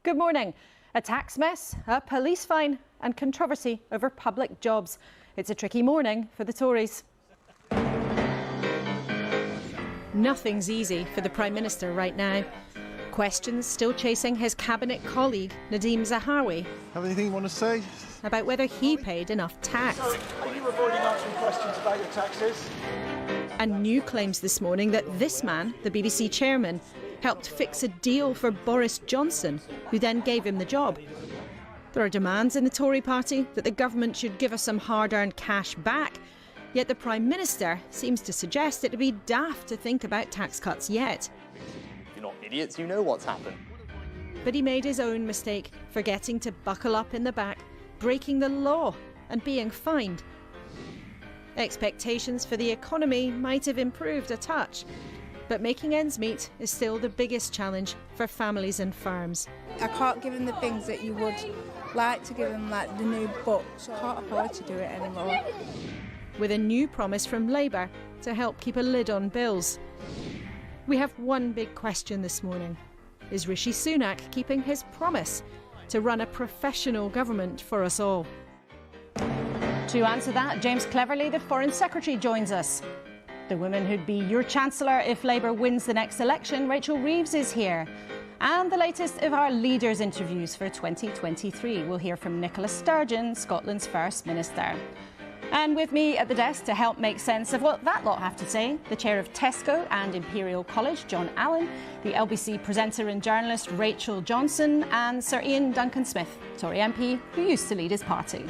Good morning. A tax mess, a police fine and controversy over public jobs. It's a tricky morning for the Tories. Nothing's easy for the Prime Minister right now. Questions still chasing his cabinet colleague, Nadhim Zahawi. Have anything you want to say? About whether he paid enough tax. Sorry, are you avoiding answering questions about your taxes? And new claims this morning that this man, the BBC chairman, helped fix a deal for Boris Johnson, who then gave him the job. There are demands in the Tory party that the government should give us some hard-earned cash back, yet the Prime Minister seems to suggest it'd be daft to think about tax cuts yet. You're not idiots, you know what's happened. But he made his own mistake, forgetting to buckle up in the back, breaking the law and being fined. Expectations for the economy might have improved a touch, but making ends meet is still the biggest challenge for families and firms. I can't give them the things that you would like to give them, like the new books. I can't afford to do it anymore. With a new promise from Labour to help keep a lid on bills. We have one big question this morning. Is Rishi Sunak keeping his promise to run a professional government for us all? To answer that, James Cleverly, the Foreign Secretary, joins us. The woman who'd be your Chancellor if Labour wins the next election, Rachel Reeves, is here. And the latest of our leaders' interviews for 2023. We'll hear from Nicola Sturgeon, Scotland's First Minister. And with me at the desk to help make sense of what that lot have to say, the chair of Tesco and Imperial College, John Allen, the LBC presenter and journalist Rachel Johnson, and Sir Ian Duncan-Smith, Tory MP, who used to lead his party.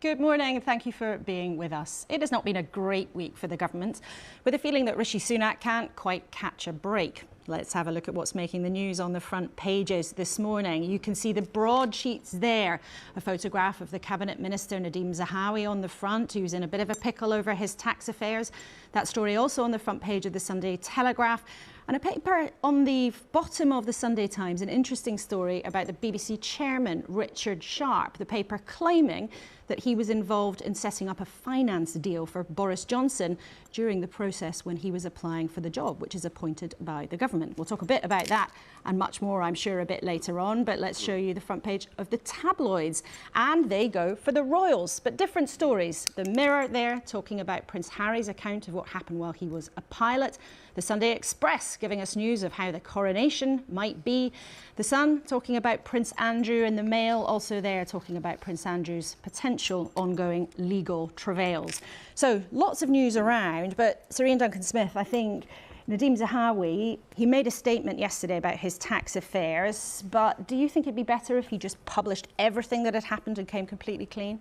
Good morning and thank you for being with us. It has not been a great week for the government, with a feeling that Rishi Sunak can't quite catch a break. Let's have a look at what's making the news on the front pages this morning. You can see the broadsheets there. A photograph of the Cabinet Minister Nadhim Zahawi on the front, who's in a bit of a pickle over his tax affairs. That story also on the front page of the Sunday Telegraph. And a paper on the bottom of the Sunday Times, an interesting story about the BBC chairman, Richard Sharp, the paper claiming that he was involved in setting up a finance deal for Boris Johnson during the process when he was applying for the job, which is appointed by the government. We'll talk a bit about that and much more, I'm sure, a bit later on, but let's show you the front page of the tabloids. And they go for the royals, but different stories. The Mirror there talking about Prince Harry's account of what happened while he was a pilot. The Sunday Express giving us news of how the coronation might be. The Sun talking about Prince Andrew, and the Mail also there talking about Prince Andrew's potential ongoing legal travails. So lots of news around, but Sir Ian Duncan-Smith, I think Nadhim Zahawi, he made a statement yesterday about his tax affairs, but do you think it'd be better if he just published everything that had happened and came completely clean?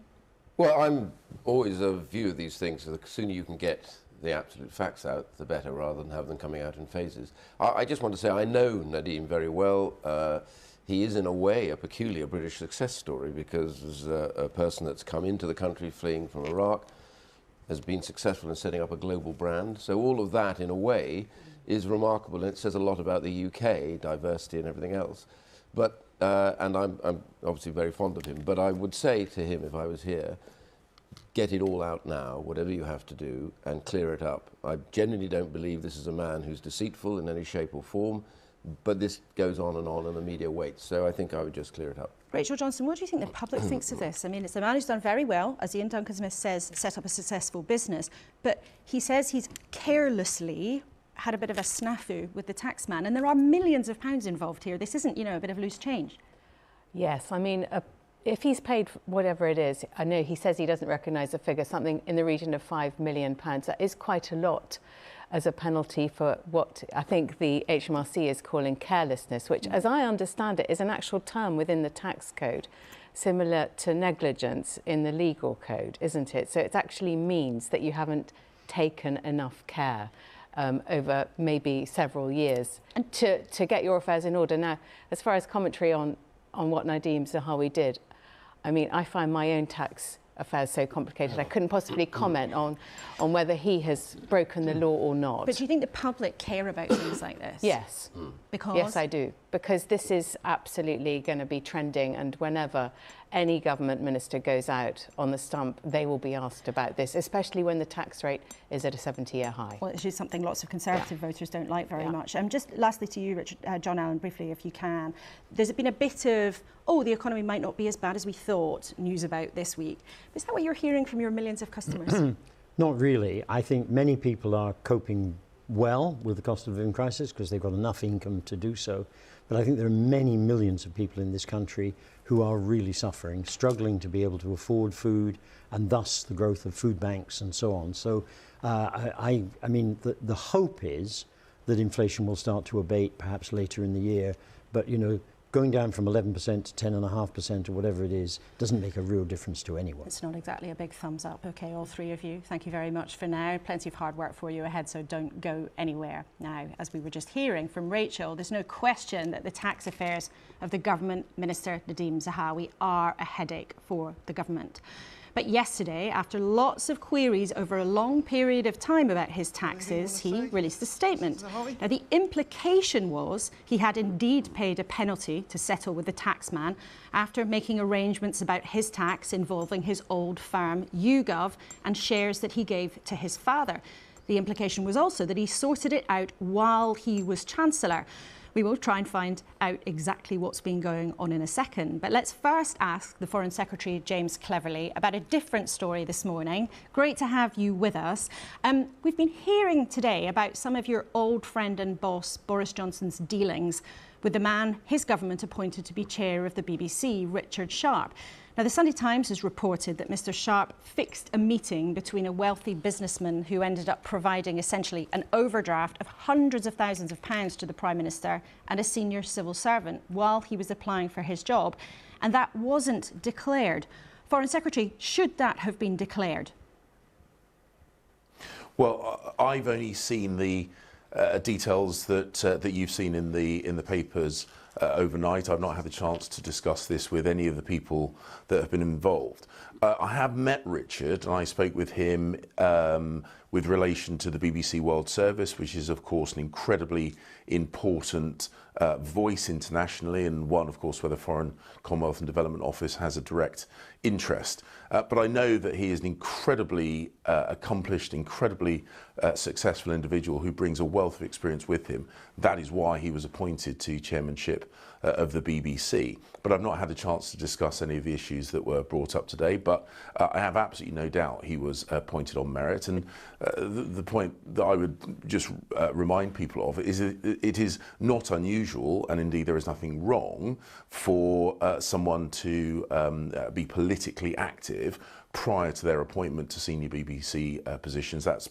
Well, I'm always of view of these things, so the sooner you can get the absolute facts out, the better, rather than have them coming out in phases. I just want to say I know Nadhim very well. He is, in a way, a peculiar British success story, because as a person that's come into the country fleeing from Iraq, has been successful in setting up a global brand. So all of that, in a way, is remarkable, and it says a lot about the UK, diversity and everything else. But, and I'm obviously very fond of him, but I would say to him, if I was here, get it all out now, whatever you have to do, and clear it up. I genuinely don't believe this is a man who's deceitful in any shape or form, but this goes on, and the media waits. So I think I would just clear it up. Rachel Johnson, what do you think the public thinks of this? I mean, it's a man who's done very well, as Ian Duncan-Smith says, set up a successful business, but he says he's carelessly had a bit of a snafu with the taxman, and there are millions of pounds involved here. This isn't, a bit of loose change. Yes, I mean, if he's paid whatever it is, I know he says he doesn't recognise the figure, something in the region of £5 million. That is quite a lot as a penalty for what I think the HMRC is calling carelessness, which, as I understand it, is an actual term within the tax code, similar to negligence in the legal code, isn't it? So it actually means that you haven't taken enough care over maybe several years and to get your affairs in order. Now, as far as commentary on what Nadhim Zahawi did, I mean, I find my own tax affairs so complicated. I couldn't possibly comment on whether he has broken the law or not. But do you think the public care about things like this? Yes. Because? Yes, I do. Because this is absolutely going to be trending, and whenever any government minister goes out on the stump, they will be asked about this, especially when the tax rate is at a 70-year high. Well, it's just something lots of Conservative voters don't like very much. Just lastly to you, Richard, John Allen, briefly, if you can. There's been a bit of, the economy might not be as bad as we thought, news about this week. Is that what you're hearing from your millions of customers? Not really. I think many people are coping well with the cost of living crisis because they've got enough income to do so. But I think there are many millions of people in this country who are really suffering, struggling to be able to afford food, and thus the growth of food banks and so on. So I mean, the hope is that inflation will start to abate perhaps later in the year. But, you know, going down from 11% to 10.5% or whatever it is doesn't make a real difference to anyone. It's not exactly a big thumbs up. OK, all three of you, thank you very much for now. Plenty of hard work for you ahead, so don't go anywhere. Now, as we were just hearing from Rachel, there's no question that the tax affairs of the government Minister Nadhim Zahawi are a headache for the government. But yesterday, after lots of queries over a long period of time about his taxes, he released a statement. Now, the implication was he had indeed paid a penalty to settle with the taxman after making arrangements about his tax involving his old firm, YouGov, and shares that he gave to his father. The implication was also that he sorted it out while he was Chancellor. We will try and find out exactly what's been going on in a second. But let's first ask the Foreign Secretary, James Cleverly, about a different story this morning. Great to have you with us. We've been hearing today about some of your old friend and boss, Boris Johnson's dealings with the man his government appointed to be chair of the BBC, Richard Sharp. Now, the Sunday Times has reported that Mr Sharp fixed a meeting between a wealthy businessman who ended up providing essentially an overdraft of hundreds of thousands of pounds to the Prime Minister and a senior civil servant while he was applying for his job. And that wasn't declared. Foreign Secretary, should that have been declared? Well, I've only seen the details that you've seen in the papers overnight. I've not had the chance to discuss this with any of the people that have been involved. I have met Richard, and I spoke with him with relation to the BBC World Service, which is, of course, an incredibly important voice internationally, and one, of course, where the Foreign, Commonwealth and Development Office has a direct interest. But I know that he is an incredibly accomplished, incredibly successful individual who brings a wealth of experience with him. That is why he was appointed to chairmanship of the BBC. But I've not had the chance to discuss any of the issues that were brought up today, but I have absolutely no doubt he was appointed on merit. And the point that I would just remind people of is it is not unusual, and indeed there is nothing wrong, for someone to be politically active prior to their appointment to senior BBC positions. That's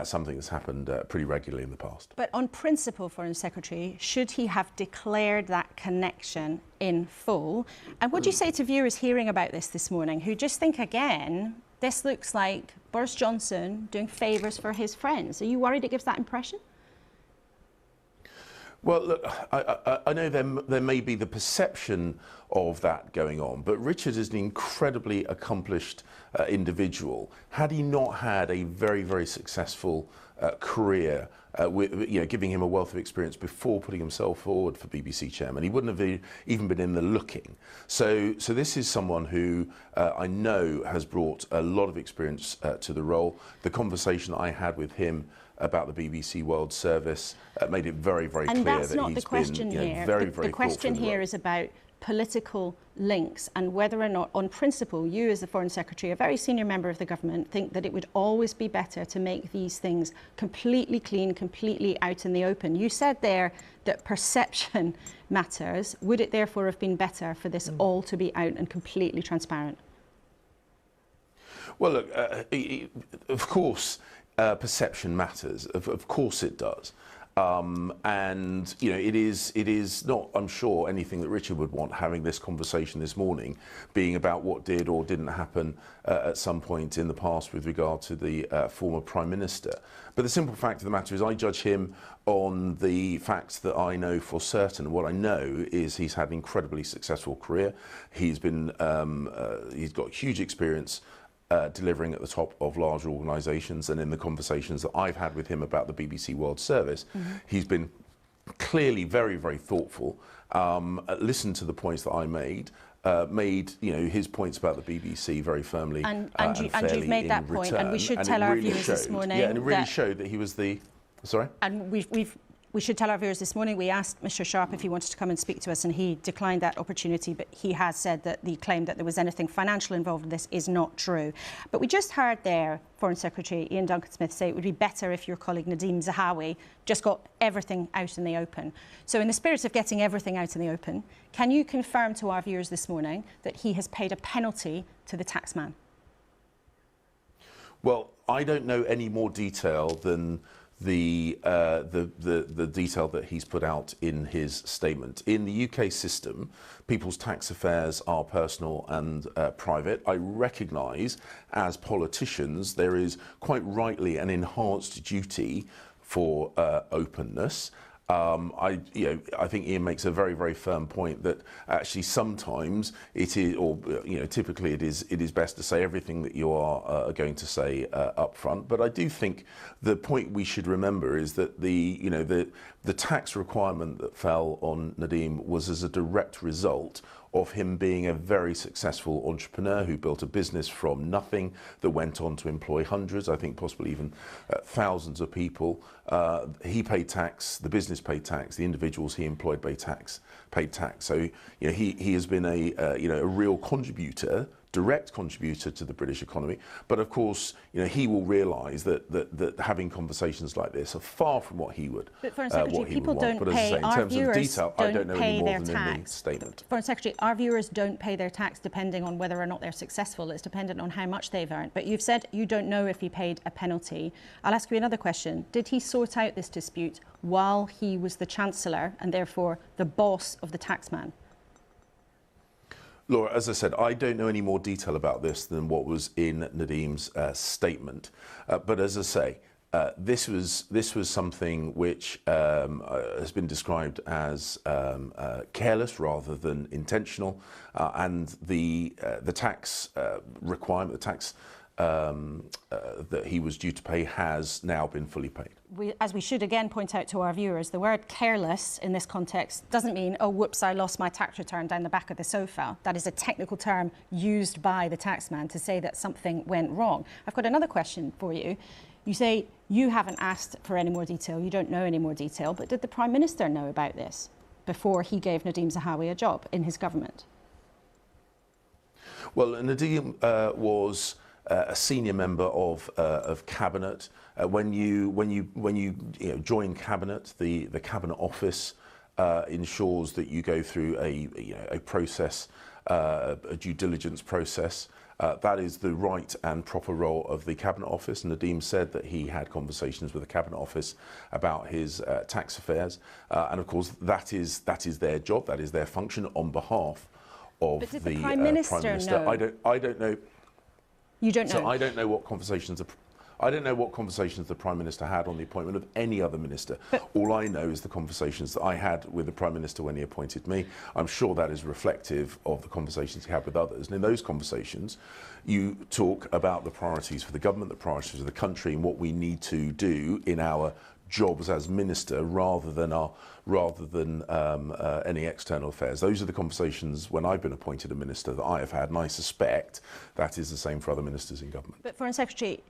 something that's happened pretty regularly in the past. But on principle, Foreign Secretary, should he have declared that connection in full? And what do you say to viewers hearing about this morning who just think, again, this looks like Boris Johnson doing favours for his friends? Are you worried it gives that impression? Well, look, I know there may be the perception of that going on, but Richard is an incredibly accomplished individual. Had he not had a very, very successful career, with, giving him a wealth of experience before putting himself forward for BBC chairman, he wouldn't have even been in the looking. So this is someone who I know has brought a lot of experience to the role. The conversation I had with him about the BBC World Service made it very, very clear that he's been very, very thoughtful. And that's not the question here. The question here is about political links and whether or not, on principle, you as the Foreign Secretary, a very senior member of the government, think that it would always be better to make these things completely clean, completely out in the open. You said there that perception matters. Would it therefore have been better for this all to be out and completely transparent? Well, look, of course, perception matters. Of course it does. And you know, it is not, I'm sure, anything that Richard would want, having this conversation this morning being about what did or didn't happen at some point in the past with regard to the former Prime Minister. But the simple fact of the matter is I judge him on the facts that I know for certain. What I know is he's had an incredibly successful career. He's been he's got huge experience delivering at the top of large organisations, and in the conversations that I've had with him about the BBC World Service, he's been clearly very, very thoughtful, listened to the points that I made, you know, his points about the BBC very firmly and you've made that point, and we should tell our viewers this morning. Yeah, and it really showed that he was the... Sorry? And we should tell our viewers this morning, we asked Mr Sharp if he wanted to come and speak to us, and he declined that opportunity, but he has said that the claim that there was anything financial involved in this is not true. But we just heard there Foreign Secretary Ian Duncan-Smith say it would be better if your colleague Nadeem Zahawi just got everything out in the open. So in the spirit of getting everything out in the open, can you confirm to our viewers this morning that he has paid a penalty to the taxman? Well, I don't know any more detail than the detail that he's put out in his statement. In the UK system, people's tax affairs are personal and private. I recognise, as politicians, there is quite rightly an enhanced duty for openness. I think Ian makes a very, very firm point that actually sometimes it is, or you know, typically it is best to say everything that you are going to say up front. But I do think the point we should remember is that the tax requirement that fell on Nadeem was as a direct result of him being a very successful entrepreneur who built a business from nothing that went on to employ hundreds, I think possibly even thousands of people. He paid tax, the business paid tax, the individuals he employed paid tax. So you know, he has been a real contributor, direct contributor to the British economy. But of course, you know, he will realise that having conversations like this are far from what he would. But Foreign Secretary, people don't but pay. As I say, in terms of detail, I don't know any more than in the tax. statement. Foreign Secretary, our viewers don't pay their tax depending on whether or not they're successful. It's dependent on how much they've earned. But you've said you don't know if he paid a penalty. I'll ask you another question. Did he sort out this dispute while he was the Chancellor and therefore the boss of the taxman? Laura, as I said, I don't know any more detail about this than what was in Nadeem's statement. But as I say, this was something which has been described as careless rather than intentional, and the tax requirement, the tax that he was due to pay has now been fully paid. As we should again point out to our viewers, the word careless in this context doesn't mean, oh, whoops, I lost my tax return down the back of the sofa. That is a technical term used by the taxman to say that something went wrong. I've got another question for you. You say you haven't asked for any more detail, you don't know any more detail, but did the Prime Minister know about this before he gave Nadeem Zahawi a job in his government? Well, Nadeem was a senior member of cabinet. When you join cabinet, the cabinet office ensures that you go through a process, a due diligence process. That is the right and proper role of the Cabinet Office. Nadeem said that he had conversations with the Cabinet Office about his tax affairs, and of course that is their job, that is their function on behalf of the Prime Minister. Know? I don't know. You don't know. So I don't know what conversations the Prime Minister had on the appointment of any other minister. But all I know is the conversations that I had with the Prime Minister when he appointed me. I'm sure that is reflective of the conversations he had with others. And in those conversations, you talk about the priorities for the government, the priorities of the country, and what we need to do in our jobs as minister rather than any external affairs. Those are the conversations when I've been appointed a minister that I have had, and I suspect that is the same for other ministers in government. But Foreign Secretary,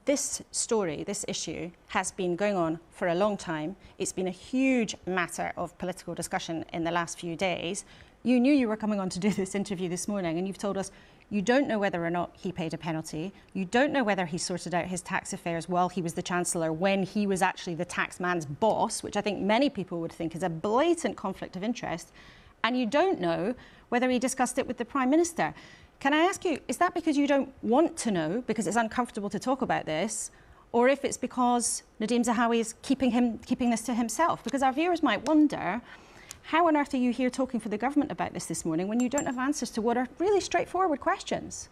this story, this issue has been going on for a long time. It's been a huge matter of political discussion in the last few days. You knew you were coming on to do this interview this morning, and you've told us you don't know whether or not he paid a penalty. You don't know whether he sorted out his tax affairs while he was the Chancellor, when he was actually the taxman's boss, which I think many people would think is a blatant conflict of interest. And you don't know whether he discussed it with the Prime Minister. Can I ask you, is that because you don't want to know, because it's uncomfortable to talk about this, or if it's because Nadeem Zahawi is keeping this to himself. Because our viewers might wonder, how on earth are you here talking for the government about this morning when you don't have answers to what are really straightforward questions?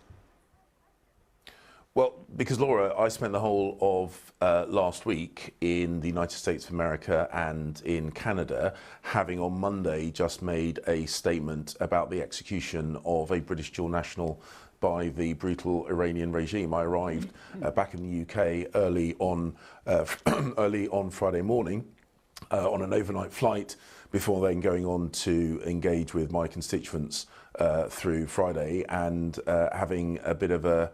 Well, because, Laura, I spent the whole of last week in the United States of America and in Canada, having on Monday just made a statement about the execution of a British dual national by the brutal Iranian regime. I arrived back in the UK early on Friday morning on an overnight flight, before then going on to engage with my constituents through Friday, and having a bit of a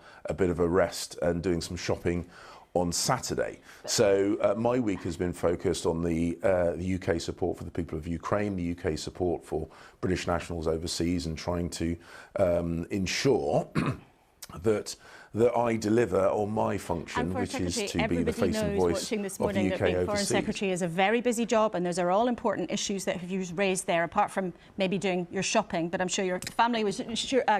rest and doing some shopping on Saturday. So my week has been focused on the UK support for the people of Ukraine, the UK support for British nationals overseas, and trying to ensure that I deliver on my function, which is to be the face and voice of the UK that being overseas. Foreign Secretary is a very busy job, and those are all important issues that you've raised there, apart from maybe doing your shopping. But I'm sure your family was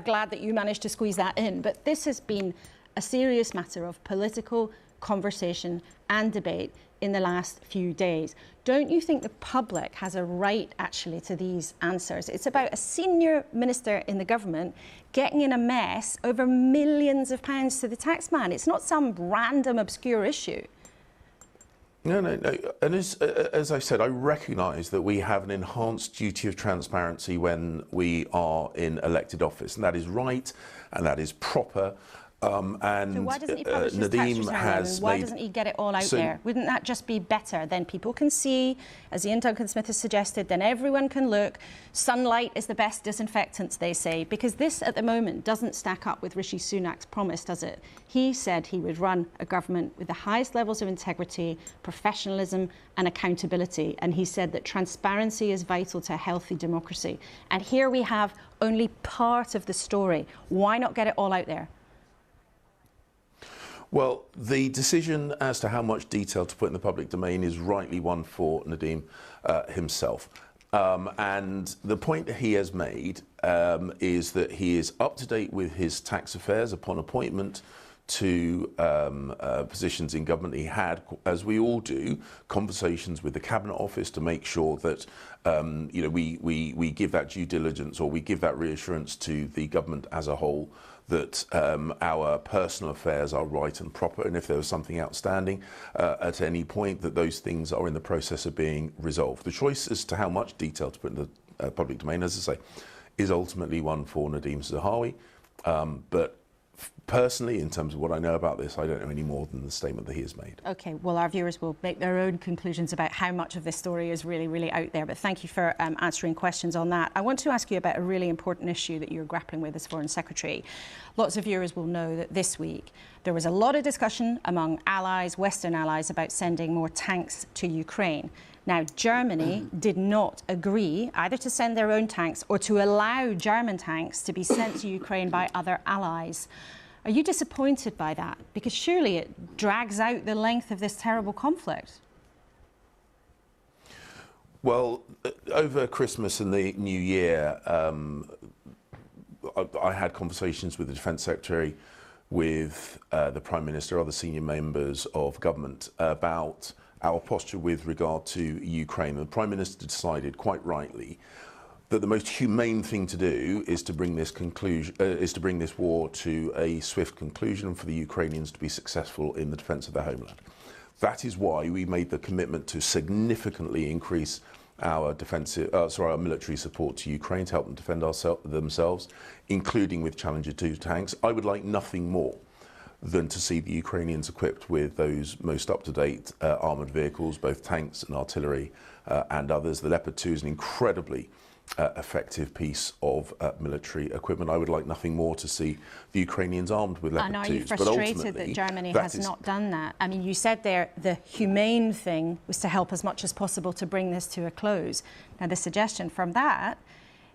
glad that you managed to squeeze that in. But this has been a serious matter of political conversation and debate in the last few days. Don't you think the public has a right, actually, to these answers? It's about a senior minister in the government getting in a mess over millions of pounds to the taxman. It's not some random, obscure issue. No. And as I said, I recognise that we have an enhanced duty of transparency when we are in elected office, and that is right, and that is proper. And so why doesn't he publish his tax return? Why doesn't he get it all out there? Wouldn't that just be better? Then people can see, as Ian Duncan-Smith has suggested, then everyone can look. Sunlight is the best disinfectant, they say, because this at the moment doesn't stack up with Rishi Sunak's promise, does it? He said he would run a government with the highest levels of integrity, professionalism and accountability. And he said that transparency is vital to a healthy democracy. And here we have only part of the story. Why not get it all out there? Well, the decision as to how much detail to put in the public domain is rightly one for Nadeem himself. And the point he has made is that he is up to date with his tax affairs upon appointment to positions in government. He had, as we all do, conversations with the Cabinet Office to make sure that we give that due diligence, or we give that reassurance to the government as a whole, that our personal affairs are right and proper, and if there was something outstanding at any point, that those things are in the process of being resolved. The choice as to how much detail to put in the public domain, as I say, is ultimately one for Nadeem Zahawi. But personally, in terms of what I know about this, I don't know any more than the statement that he has made. OK, well, our viewers will make their own conclusions about how much of this story is really, really out there. But thank you for answering questions on that. I want to ask you about a really important issue that you're grappling with as Foreign Secretary. Lots of viewers will know that this week there was a lot of discussion among allies, Western allies, about sending more tanks to Ukraine. Now, Germany did not agree either to send their own tanks or to allow German tanks to be sent to Ukraine by other allies. Are you disappointed by that? Because surely it drags out the length of this terrible conflict. Well, over Christmas and the New Year, I had conversations with the Defence Secretary, with the Prime Minister, other senior members of government about our posture with regard to Ukraine. And the Prime Minister decided, quite rightly, that the most humane thing to do is to bring this war to a swift conclusion, and for the Ukrainians to be successful in the defence of their homeland. That is why we made the commitment to significantly increase our our military support to Ukraine to help them defend themselves, including with Challenger 2 tanks. I would like nothing more than to see the Ukrainians equipped with those most up-to-date armoured vehicles, both tanks and artillery and others. The Leopard 2 is an incredibly effective piece of military equipment. I would like nothing more to see the Ukrainians armed with Leopard 2s. And are you frustrated that Germany has not done that? I mean, you said there the humane thing was to help as much as possible to bring this to a close. Now, the suggestion from that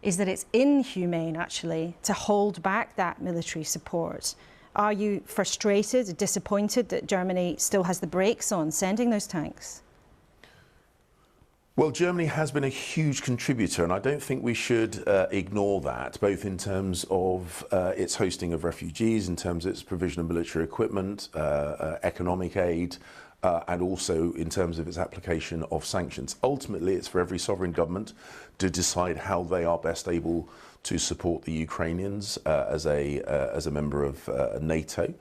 is that it's inhumane, actually, to hold back that military support. Are you frustrated, disappointed that Germany still has the brakes on sending those tanks? Well, Germany has been a huge contributor, and I don't think we should ignore that, both in terms of its hosting of refugees, in terms of its provision of military equipment, economic aid, and also in terms of its application of sanctions. Ultimately, it's for every sovereign government to decide how they are best able to support the Ukrainians as a member of NATO.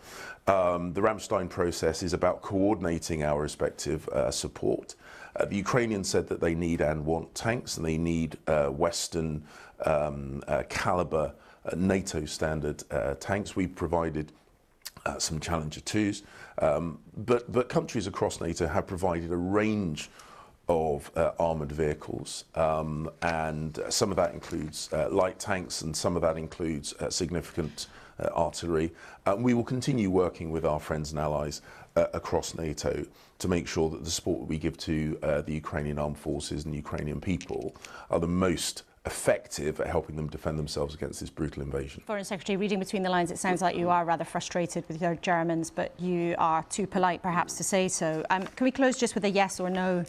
The Ramstein process is about coordinating our respective support. The Ukrainians said that they need and want tanks, and they need Western caliber NATO standard tanks. We provided some Challenger 2s, but countries across NATO have provided a range of armoured vehicles, and some of that includes light tanks, and some of that includes significant artillery. We will continue working with our friends and allies across NATO to make sure that the support we give to the Ukrainian armed forces and Ukrainian people are the most effective at helping them defend themselves against this brutal invasion. Foreign Secretary, reading between the lines, it sounds like you are rather frustrated with your Germans, but you are too polite perhaps to say so. Can we close just with a yes or no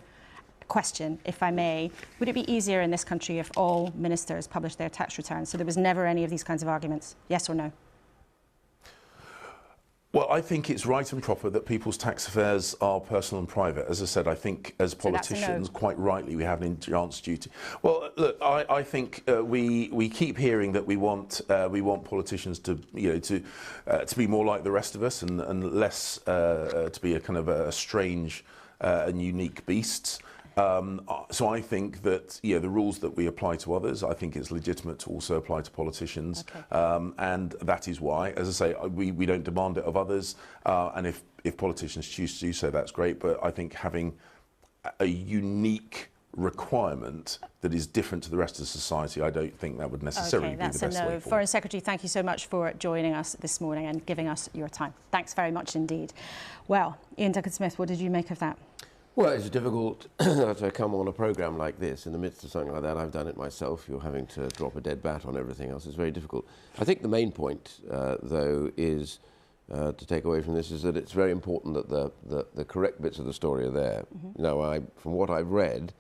question, if I may? Would it be easier in this country if all ministers published their tax returns, so there was never any of these kinds of arguments? Yes or no? Well, I think it's right and proper that people's tax affairs are personal and private. As I said, I think as politicians, quite rightly, we have an enhanced duty. Well, look, I think we keep hearing that we want politicians to be more like the rest of us and less to be a kind of a strange and unique beasts. So I think that the rules that we apply to others, I think it's legitimate to also apply to politicians, and that is why, as I say, we don't demand it of others, and if politicians choose to do so, that's great. But I think having a unique requirement that is different to the rest of society, I don't think that would necessarily be the best way forward. Foreign Secretary, thank you so much for joining us this morning and giving us your time. Thanks very much indeed. Well, Ian Duncan-Smith, what did you make of that? Well, it's difficult to come on a programme like this in the midst of something like that. I've done it myself. You're having to drop a dead bat on everything else. It's very difficult. I think the main point, though, is to take away from this is that it's very important that the correct bits of the story are there. Now, from what I've read,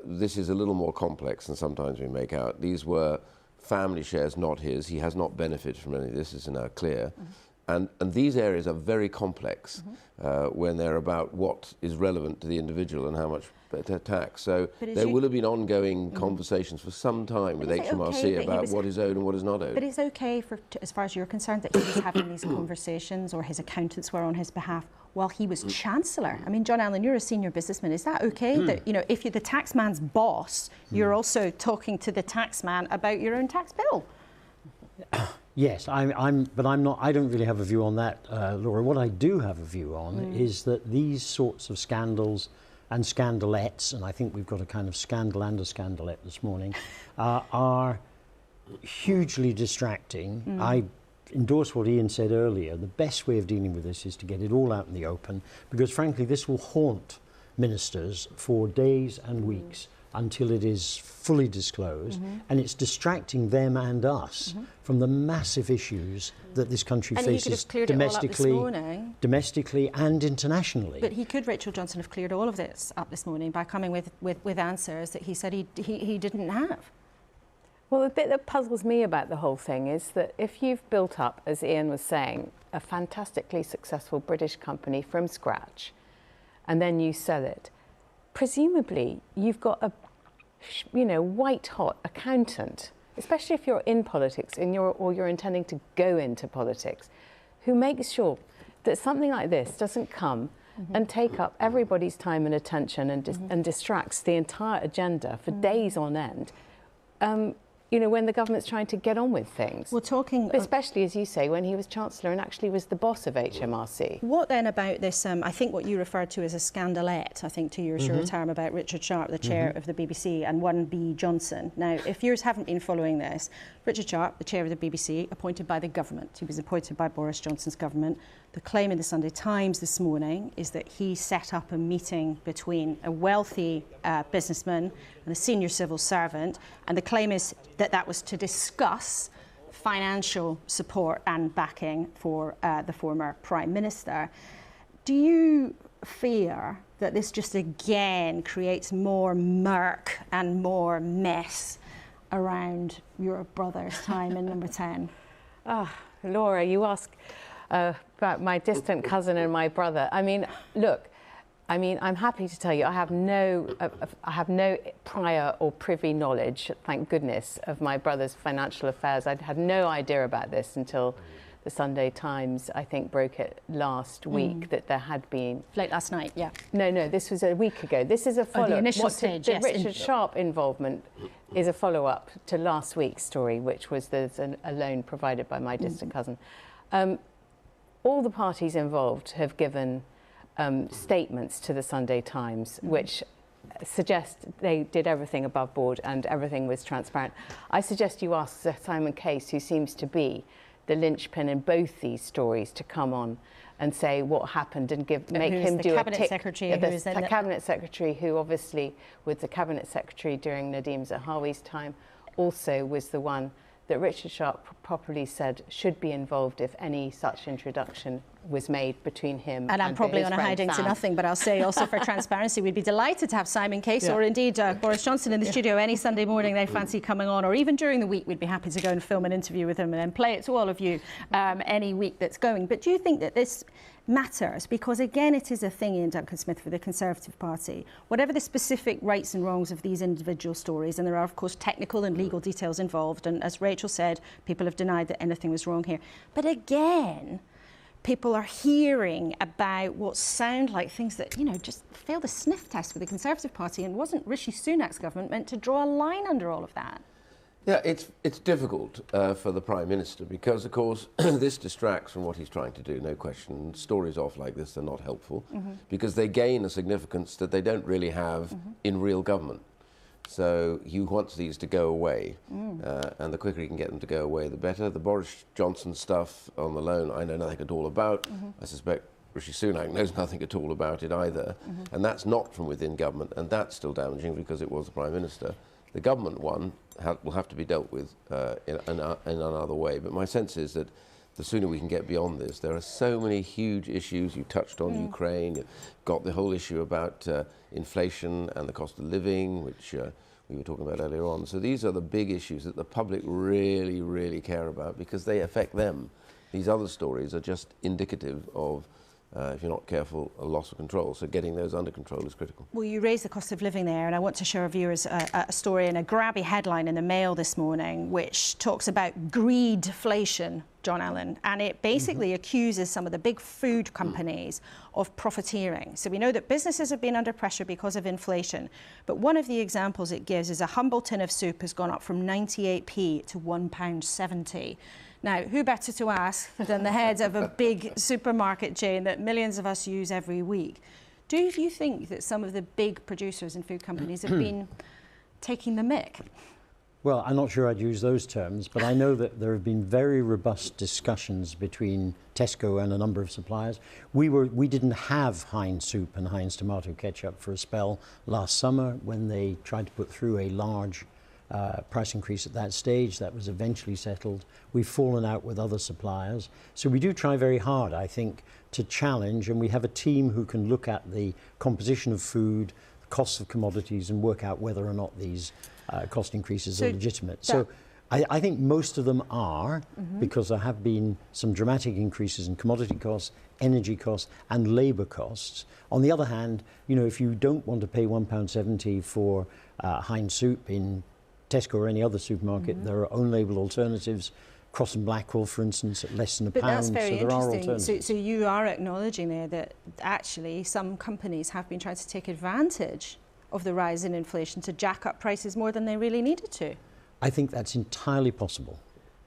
this is a little more complex than sometimes we make out. These were family shares, not his. He has not benefited from any of this. This is now clear. And these areas are very complex when they're about what is relevant to the individual and how much tax. So there will have been ongoing conversations for some time with HMRC about what is owed and what is not owed. But it's okay, as far as you're concerned, that he was having these conversations, or his accountants were on his behalf while he was Chancellor. I mean, John Allen, you're a senior businessman. Is that okay? That, if you're the taxman's boss, you're also talking to the taxman about your own tax bill? Yes, but I'm not. I don't really have a view on that, Laura. What I do have a view on is that these sorts of scandals and scandalettes, and I think we've got a kind of scandal and a scandalette this morning, are hugely distracting. I endorse what Ian said earlier. The best way of dealing with this is to get it all out in the open, because frankly, this will haunt ministers for days and weeks until it is fully disclosed, and it's distracting them and us from the massive issues that this country faces domestically and internationally. But he could, Rachel Johnson, have cleared all of this up this morning by coming with answers that he said he didn't have. Well, the bit that puzzles me about the whole thing is that if you've built up, as Ian was saying, a fantastically successful British company from scratch, and then you sell it, presumably you've got a white-hot accountant, especially if you're in politics or you're intending to go into politics, who makes sure that something like this doesn't come and take up everybody's time and attention and distracts the entire agenda for days on end. When the government's trying to get on with things. We're talking... Especially, as you say, when he was Chancellor and actually was the boss of HMRC. What then about this, I think what you referred to as a scandalette, I think to use your term, about Richard Sharp, the chair of the BBC, and 1B Johnson. Now, if yours haven't been following this, Richard Sharp, the chair of the BBC, appointed by the government. He was appointed by Boris Johnson's government. The claim in the Sunday Times this morning is that he set up a meeting between a wealthy businessman and a senior civil servant, and the claim is that that was to discuss financial support and backing for the former Prime Minister. Do you fear that this just again creates more murk and more mess around your brother's time in number 10? Laura, you ask about my distant cousin and my brother. I mean, look, I'm happy to tell you I have no prior or privy knowledge, thank goodness, of my brother's financial affairs. I had no idea about this until the Sunday Times, I think, broke it last week that there had been... Late last night, yeah. No, this was a week ago. This is a follow-up. The initial stage, the yes. Richard Sharp involvement is a follow-up to last week's story, which was there's a loan provided by my distant cousin. All the parties involved have given statements to the Sunday Times, which suggest they did everything above board and everything was transparent. I suggest you ask Sir Simon Case, who seems to be the linchpin in both these stories, to come on and say what happened and make him do a tick. The cabinet secretary, who obviously was the cabinet secretary during Nadeem Zahawi's time, also was the one that Richard Sharp properly said should be involved if any such introduction was made between him and I'm probably on a hiding Sam. to nothing, but I'll say also for transparency, we'd be delighted to have Simon Case or indeed Boris Johnson in the studio any Sunday morning they fancy coming on, or even during the week. We'd be happy to go and film an interview with him and then play it to all of you any week that's going. But do you think that this matters? Because again, it is a thing, Ian Duncan Smith, for the Conservative Party. Whatever the specific rights and wrongs of these individual stories, and there are of course technical and legal details involved, and as Rachel said, people have denied that anything was wrong here. But again, people are hearing about what sound like things that, you know, just fail the sniff test for the Conservative Party. And wasn't Rishi Sunak's government meant to draw a line under all of that? Yeah, it's difficult for the Prime Minister because, of course, this distracts from what he's trying to do, no question. Stories off like this are not helpful because they gain a significance that they don't really have in real government. So he wants these to go away, and the quicker he can get them to go away, the better. The Boris Johnson stuff on the loan, I know nothing at all about. I suspect Rishi Sunak knows nothing at all about it either. And that's not from within government, and that's still damaging because it was the Prime Minister. The government one will have to be dealt with in another way. But my sense is that the sooner we can get beyond this, there are so many huge issues. You touched on Ukraine, you've got the whole issue about inflation and the cost of living, which we were talking about earlier on. So these are the big issues that the public really, really care about because they affect them. These other stories are just indicative of, if you're not careful, a loss of control. So getting those under control is critical. Well, you raised the cost of living there, and I want to show our viewers a story in a grabby headline in the Mail this morning, which talks about greedflation, John Allen, and it basically accuses some of the big food companies of profiteering. So we know that businesses have been under pressure because of inflation, but one of the examples it gives is a humble tin of soup has gone up from 98p to £1.70. Now, who better to ask than the head of a big supermarket chain that millions of us use every week? Do you think that some of the big producers and food companies have been taking the mick? Well, I'm not sure I'd use those terms, but I know that there have been very robust discussions between Tesco and a number of suppliers. We didn't have Heinz soup and Heinz tomato ketchup for a spell last summer when they tried to put through a large price increase at that stage. That was eventually settled. We've fallen out with other suppliers. So we do try very hard, I think, to challenge, and we have a team who can look at the composition of food, the costs of commodities, and work out whether or not these cost increases are legitimate. So I think most of them are, because there have been some dramatic increases in commodity costs, energy costs, and labour costs. On the other hand, you know, if you don't want to pay £1.70 for Heinz soup in Tesco or any other supermarket, there are own label alternatives. Cross and Blackwell, for instance, at less than a pound. That's very so there are interesting. alternatives. So you are acknowledging there that actually some companies have been trying to take advantage of the rise in inflation to jack up prices more than they really needed to. I think that's entirely possible.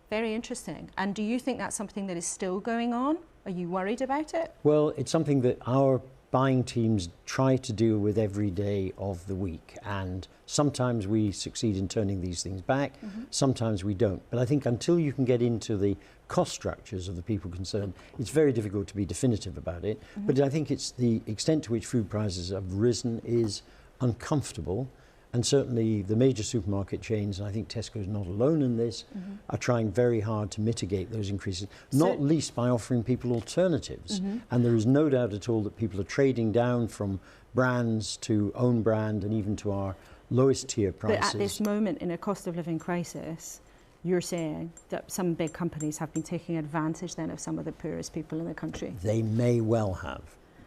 Very interesting. And do you think that's something that is still going on? Are you worried about it? Well, it's something that our buying teams try to deal with every day of the week, and sometimes we succeed in turning these things back, sometimes we don't. But I think until you can get into the cost structures of the people concerned, it's very difficult to be definitive about it. But I think it's the extent to which food prices have risen is uncomfortable. And certainly the major supermarket chains, and I think Tesco is not alone in this, are trying very hard to mitigate those increases, not least by offering people alternatives. And there is no doubt at all that people are trading down from brands to own brand and even to our lowest tier prices. But at this moment in a cost of living crisis, you're saying that some big companies have been taking advantage then of some of the poorest people in the country? They may well have.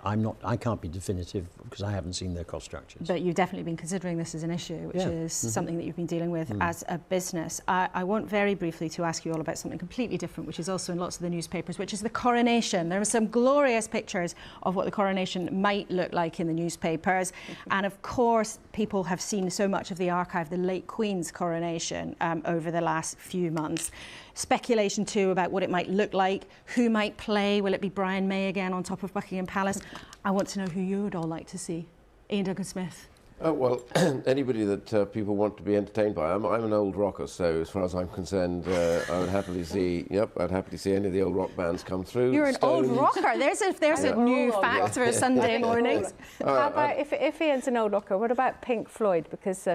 I can't be definitive because I haven't seen their cost structures. But you've definitely been considering this as an issue, which is something that you've been dealing with as a business. I want very briefly to ask you all about something completely different, which is also in lots of the newspapers, which is the coronation. There are some glorious pictures of what the coronation might look like in the newspapers. And of course, people have seen so much of the archive, the late Queen's coronation over the last few months. Speculation too about what it might look like, who might play, will it be Brian May again on top of Buckingham Palace? I want to know who you would all like to see. Ian Duncan-Smith. Well, anybody that people want to be entertained by. I'm an old rocker, so as far as I'm concerned, I would happily see. I'd happily see any of the old rock bands come through. You're an old rocker. There's a new fact for a Sunday morning. How about if Ian's an old rocker? What about Pink Floyd? Because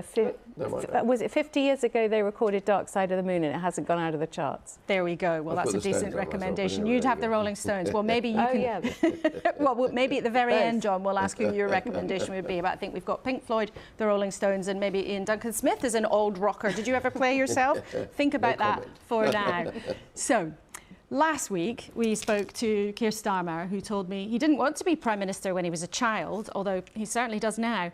was it 50 years ago they recorded Dark Side of the Moon and it hasn't gone out of the charts? There we go. Well, that's a decent recommendation. Anyway, You'd have the Rolling Stones. Well, maybe you can. Yeah. Well, maybe at the very end, John, we'll ask who your recommendation would be. But I think we've got Pink Floyd, the Rolling Stones, and maybe Ian Duncan-Smith is an old rocker. Did you ever play yourself? Think about that for now. So, last week we spoke to Keir Starmer, who told me he didn't want to be Prime Minister when he was a child, although he certainly does now.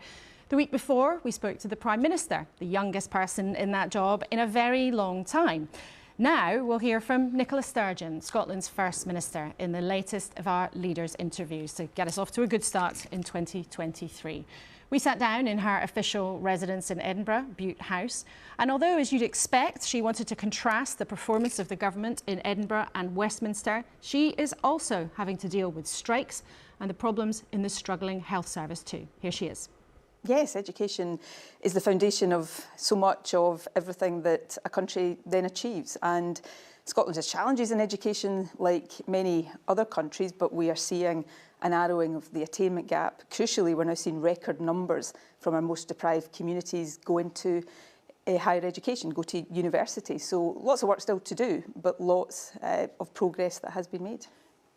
The week before, we spoke to the Prime Minister, the youngest person in that job in a very long time. Now we'll hear from Nicola Sturgeon, Scotland's First Minister, in the latest of our leaders' interviews to get us off to a good start in 2023. We sat down in her official residence in Edinburgh, Bute House, and although, as you'd expect, she wanted to contrast the performance of the government in Edinburgh and Westminster, she is also having to deal with strikes and the problems in the struggling health service too. Here she is. Yes, education is the foundation of so much of everything that a country then achieves. And Scotland has challenges in education like many other countries, but we are seeing a narrowing of the attainment gap. Crucially, we're now seeing record numbers from our most deprived communities go into higher education, go to university. So lots of work still to do, but lots of progress that has been made.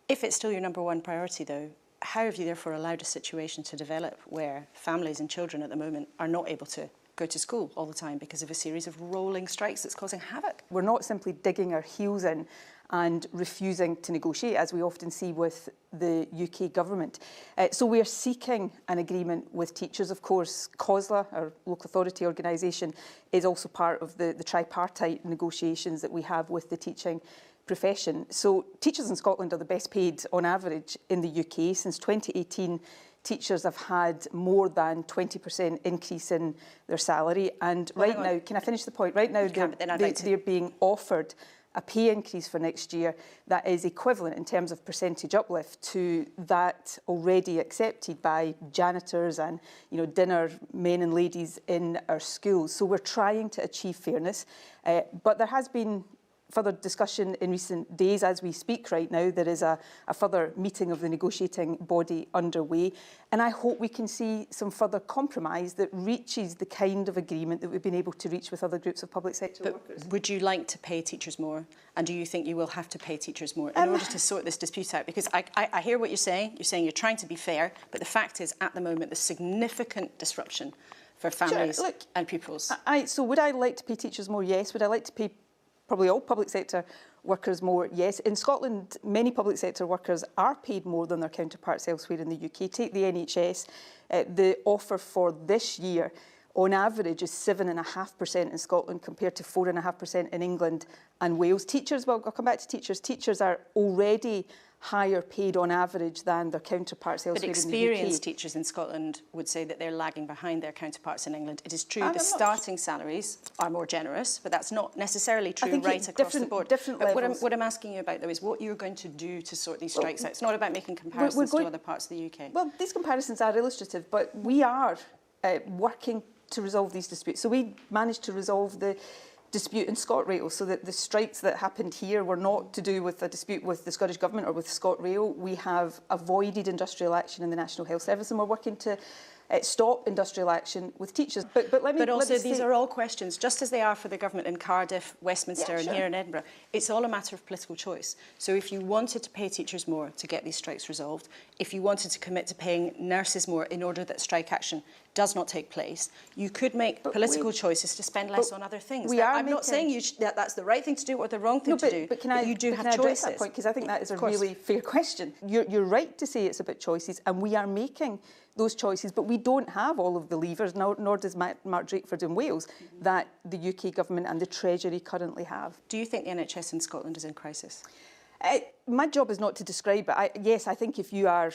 If it's still your number one priority, though, how have you therefore allowed a situation to develop where families and children at the moment are not able to go to school all the time because of a series of rolling strikes that's causing havoc? We're not simply digging our heels in and refusing to negotiate, as we often see with the UK government. So we are seeking an agreement with teachers. Of course, COSLA, our local authority organisation, is also part of the tripartite negotiations that we have with the teaching profession. So teachers in Scotland are the best paid on average in the UK. Since 2018, teachers have had more than 20% increase in their salary. And right now, can I finish the point? Right now, they're being offered a pay increase for next year that is equivalent in terms of percentage uplift to that already accepted by janitors and dinner men and ladies in our schools. So we're trying to achieve fairness, but there has been further discussion in recent days. As we speak right now, there is a further meeting of the negotiating body underway, and I hope we can see some further compromise that reaches the kind of agreement that we've been able to reach with other groups of public sector workers. Would you like to pay teachers more? And do you think you will have to pay teachers more in order to sort this dispute out? Because I hear what you're saying. You're saying you're trying to be fair, but the fact is, at the moment, there's significant disruption for families and pupils. So would I like to pay teachers more? Yes. Would I like to pay probably all public sector workers more? Yes. In Scotland, many public sector workers are paid more than their counterparts elsewhere in the UK. Take the NHS. The offer for this year, on average, is 7.5% in Scotland compared to 4.5% in England and Wales. Teachers, well, I'll come back to teachers. Teachers are already higher paid on average than their counterparts elsewhere in the UK. But experienced teachers in Scotland would say that they're lagging behind their counterparts in England. It is true the starting salaries are more generous, but that's not necessarily true right across the board. What I'm asking you about, though, is what you're going to do to sort these strikes out. It's not about making comparisons to other parts of the UK. Well, these comparisons are illustrative, but we are working to resolve these disputes. So we managed to resolve the dispute in ScotRail, so that the strikes that happened here were not to do with a dispute with the Scottish Government or with ScotRail. We have avoided industrial action in the National Health Service, and we're working to stop industrial action with teachers. But let me. But also, let me these say, are all questions, just as they are for the government in Cardiff, Westminster, Yeah, and sure. here in Edinburgh. It's all a matter of political choice. So if you wanted to pay teachers more to get these strikes resolved, if you wanted to commit to paying nurses more in order that strike action does not take place, you could make political choices to spend less on other things. I'm not saying that's the right thing to do or the wrong thing to do, but you do have choices. Address that point, because I think that is a really fair question. You're right to say it's about choices, and we are making those choices, but we don't have all of the levers, nor does Mark Drakeford in Wales, that the UK government and the Treasury currently have. Do you think the NHS in Scotland is in crisis? My job is not to describe it. Yes, I think if you are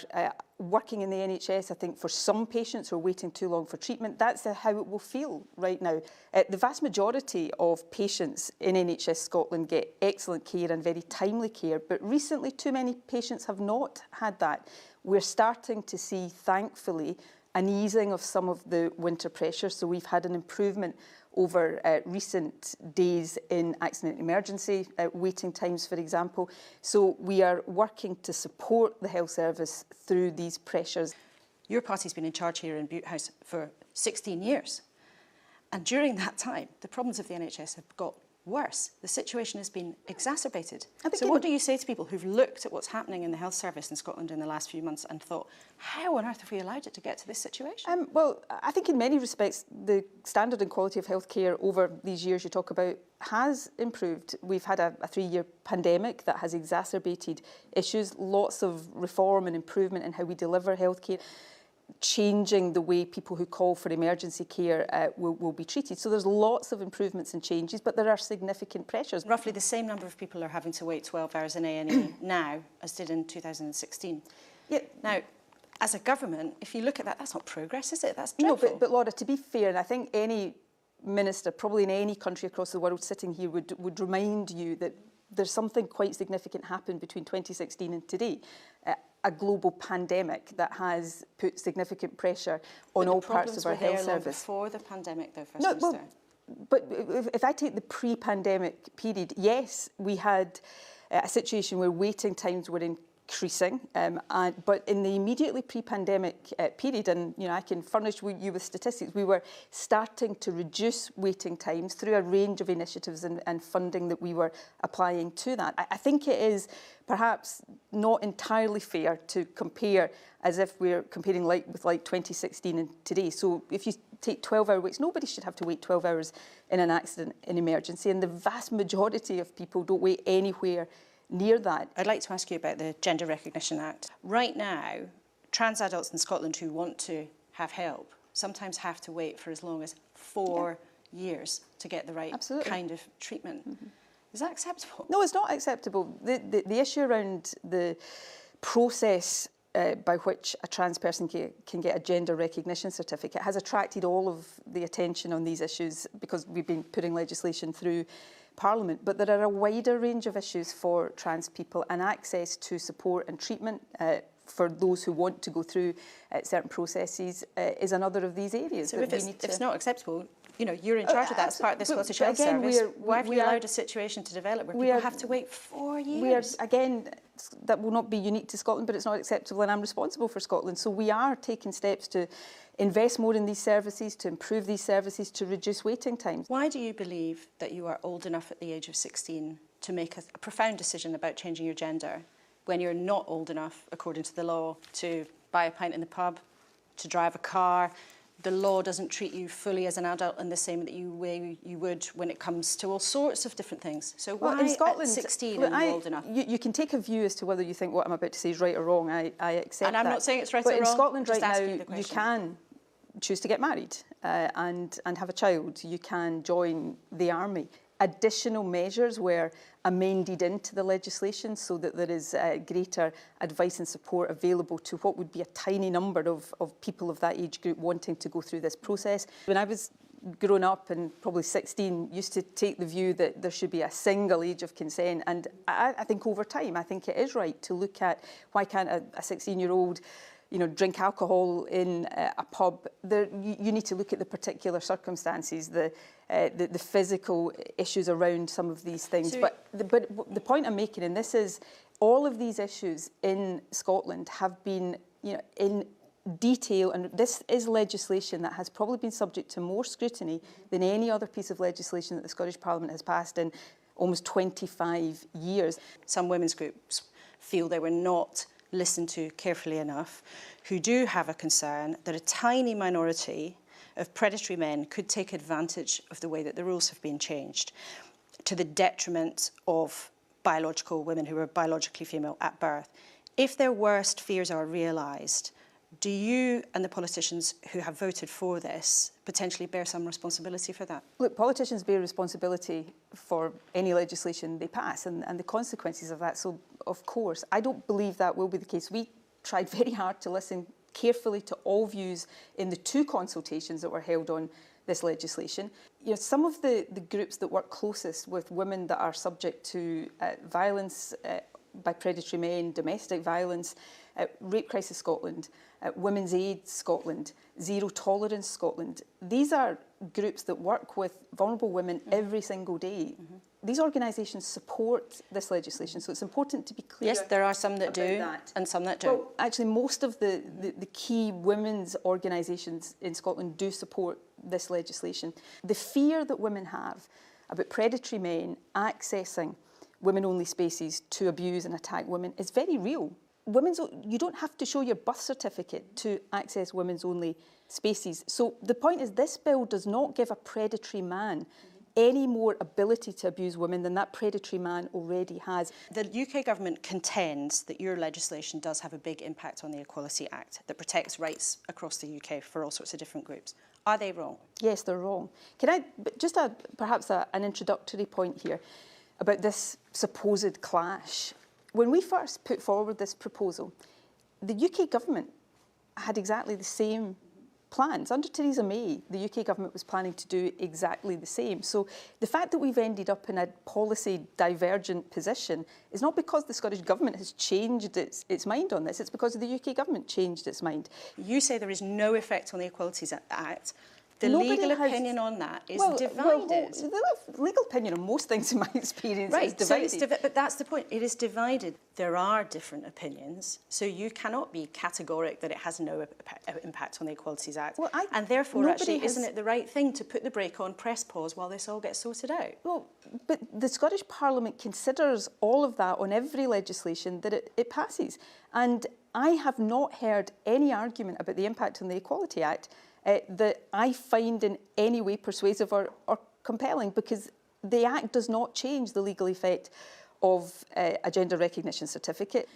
working in the NHS, I think for some patients who are waiting too long for treatment, that's how it will feel right now. The vast majority of patients in NHS Scotland get excellent care and very timely care, but recently too many patients have not had that. We're starting to see, thankfully, an easing of some of the winter pressure. So we've had an improvement over recent days in accident emergency waiting times, for example. So we are working to support the health service through these pressures. Your party's been in charge here in Butte House for 16 years. And during that time, the problems of the NHS have got worse. The situation has been exacerbated. So what do you say to people who've looked at what's happening in the health service in Scotland in the last few months and thought, how on earth have we allowed it to get to this situation? Well, I think in many respects, the standard and quality of healthcare over these years you talk about has improved. We've had a 3-year pandemic that has exacerbated issues, lots of reform and improvement in how we deliver healthcare, changing the way people who call for emergency care will be treated. So there's lots of improvements and changes, but there are significant pressures. Roughly the same number of people are having to wait 12 hours in A&E now as did in 2016. Yeah. Now, as a government, if you look at that, that's not progress, is it? That's dreadful. No, but Laura, to be fair, and I think any minister, probably in any country across the world sitting here would remind you that there's something quite significant happened between 2016 and today. A global pandemic that has put significant pressure on all parts of our health service. Before the pandemic, though, First Minister. Well, but if I take the pre-pandemic period, yes, we had a situation where waiting times were increasing, but in the immediately pre-pandemic period, and I can furnish you with statistics, we were starting to reduce waiting times through a range of initiatives and funding that we were applying to that. I think it is perhaps not entirely fair to compare as if we're comparing with 2016 and today. So if you take 12-hour waits, nobody should have to wait 12 hours in an accident in emergency, and the vast majority of people don't wait anywhere near that. I'd like to ask you about the Gender Recognition Act. Right now, trans adults in Scotland who want to have help sometimes have to wait for as long as 4 years to get the right kind of treatment. Mm-hmm. Is that acceptable? No, it's not acceptable. The issue around the process by which a trans person can get a gender recognition certificate has attracted all of the attention on these issues because we've been putting legislation through Parliament, but there are a wider range of issues for trans people, and access to support and treatment for those who want to go through certain processes is another of these areas. So if it's not acceptable, you're in charge of that as part of the Scottish Health Service. Why have you allowed a situation to develop where people have to wait 4 years? That will not be unique to Scotland, but it's not acceptable, and I'm responsible for Scotland. So we are taking steps to invest more in these services, to improve these services, to reduce waiting times. Why do you believe that you are old enough at the age of 16 to make a profound decision about changing your gender when you're not old enough, according to the law, to buy a pint in the pub, to drive a car? The law doesn't treat you fully as an adult in the same way you would when it comes to all sorts of different things. So why in Scotland, at 16 are you old enough? You can take a view as to whether you think what I'm about to say is right or wrong. I accept that. And I'm not saying it's right or wrong. But in Scotland right now, you can choose to get married and have a child. You can join the army. Additional measures were amended into the legislation so that there is greater advice and support available to what would be a tiny number of people of that age group wanting to go through this process. When I was growing up and probably 16, used to take the view that there should be a single age of consent, and I think over time I think it is right to look at why can't a 16-year-old drink alcohol in a pub. You need to look at the particular circumstances, the physical issues around some of these things. So but the point I'm making in this is all of these issues in Scotland have been in detail, and this is legislation that has probably been subject to more scrutiny than any other piece of legislation that the Scottish Parliament has passed in almost 25 years. Some women's groups feel they were not listened to carefully enough, who do have a concern that a tiny minority of predatory men could take advantage of the way that the rules have been changed to the detriment of biological women who are biologically female at birth. If their worst fears are realised, do you and the politicians who have voted for this potentially bear some responsibility for that? Look, politicians bear responsibility for any legislation they pass and the consequences of that. So, of course, I don't believe that will be the case. We tried very hard to listen carefully to all views in the 2 consultations that were held on this legislation. You know, some of the groups that work closest with women that are subject to violence by predatory men, domestic violence, Rape Crisis Scotland, Women's Aid Scotland, Zero Tolerance Scotland. These are groups that work with vulnerable women every single day. These organisations support this legislation, so it's important to be clear. Yes, there are some that do that. and some that don't. Well, actually, most of the key women's organisations in Scotland do support this legislation. The fear that women have about predatory men accessing women-only spaces to abuse and attack women is very real. You don't have to show your birth certificate to access women's-only spaces. So the point is, this bill does not give a predatory man any more ability to abuse women than that predatory man already has. The UK government contends that your legislation does have a big impact on the Equality Act that protects rights across the UK for all sorts of different groups. Are they wrong? Yes, they're wrong. Can I just perhaps an introductory point here about this supposed clash? When we first put forward this proposal, the UK government had exactly the same plans. Under Theresa May, the UK government was planning to do exactly the same. So the fact that we've ended up in a policy divergent position is not because the Scottish government has changed its mind on this, it's because the UK government changed its mind. You say there is no effect on the Equalities Act. The Nobody legal has- opinion on that is Well, divided. the legal opinion on most things, in my experience, is Right, so divided. but that's the point. It is divided. There are different opinions, so you cannot be categoric that it has no impact on the Equalities Act. Well, and therefore, nobody actually, has- isn't it the right thing to put the brake on, press pause while this all gets sorted out? Well, but the Scottish Parliament considers all of that on every legislation that it passes. And I have not heard any argument about the impact on the Equality Act that I find in any way persuasive or compelling, because the Act does not change the legal effect of a gender recognition certificate.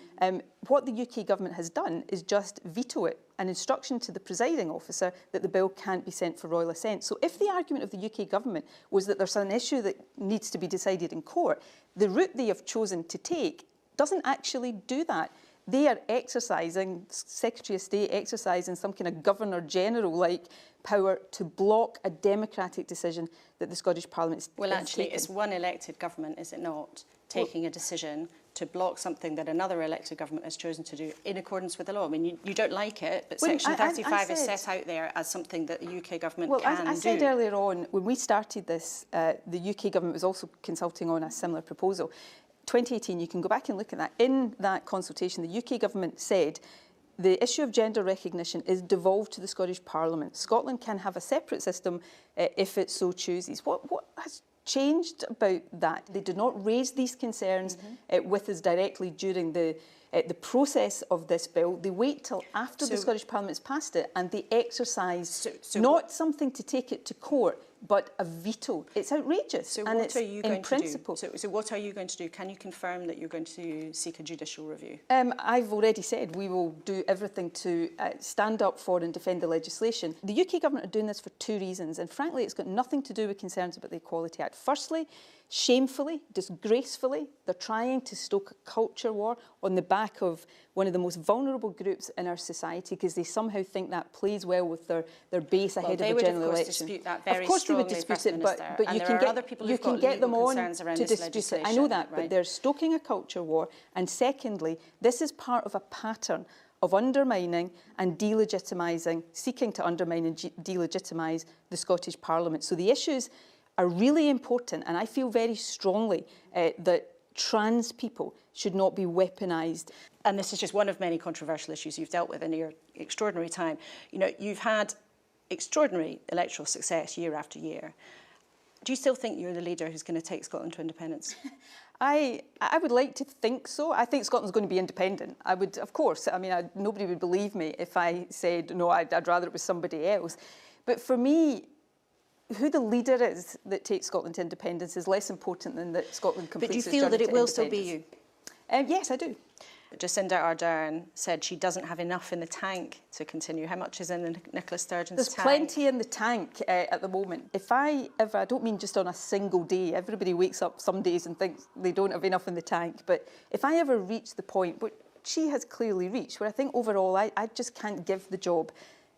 What the UK government has done is just veto it, an instruction to the presiding officer that the bill can't be sent for royal assent. So if the argument of the UK government was that there's an issue that needs to be decided in court, the route they have chosen to take doesn't actually do that. They are exercising, Secretary of State exercising some kind of Governor-General-like power to block a democratic decision that the Scottish Parliament has Well, actually, taken. it's one elected government, is it not, taking a decision to block something that another elected government has chosen to do in accordance with the law. I mean, you don't like it, but Well, Section 35 is said- set out there as something that the UK government Well, can I said do. earlier on, when we started this, the UK government was also consulting on a similar proposal. 2018, you can go back and look at that. In that consultation, the UK government said the issue of gender recognition is devolved to the Scottish Parliament. Scotland can have a separate system if it so chooses. What has changed about that? They did not raise these concerns with us directly during the process of this bill. They wait till after the Scottish Parliament's passed it, and they exercise not something to take it to court, but a veto. It's outrageous. So and what it's are you going in to principle. do? So what are you going to do? Can you confirm that you're going to seek a judicial review? I've already said we will do everything to stand up for and defend the legislation. The UK government are doing this for 2 reasons, and frankly, it's got nothing to do with concerns about the Equality Act. Firstly, shamefully, disgracefully, they're trying to stoke a culture war on the back of one of the most vulnerable groups in our society, because they somehow think that plays well with their base ahead of the general election. They would, of course, dispute that very Of course they would strongly, dispute First it, but Minister, you and can there are other get, people you who've can got get them legal on concerns around to this dispute it. I know that, legislation, but they're stoking a culture war. And secondly, this is part of a pattern of undermining and delegitimising, seeking to undermine and delegitimise the Scottish Parliament. So the issues are really important, and I feel very strongly that trans people should not be weaponised. And this is just one of many controversial issues you've dealt with in extraordinary time. You know, you've had extraordinary electoral success year after year. Do you still think you're the leader who's going to take Scotland to independence? I would like to think so. I think Scotland's going to be independent. I would, of course. I mean, nobody would believe me if I said, no, I'd rather it was somebody else. But for me, who the leader is that takes Scotland to independence is less important than that Scotland completes its journey to independence. But do you feel that it will still be you? Yes, I do. Jacinda Ardern said she doesn't have enough in the tank to continue. How much is in Nicola Sturgeon's There's tank? plenty in the tank at the moment. If I don't mean just on a single day, everybody wakes up some days and thinks they don't have enough in the tank, but if I ever reach the point, which she has clearly reached, where I think overall I just can't give the job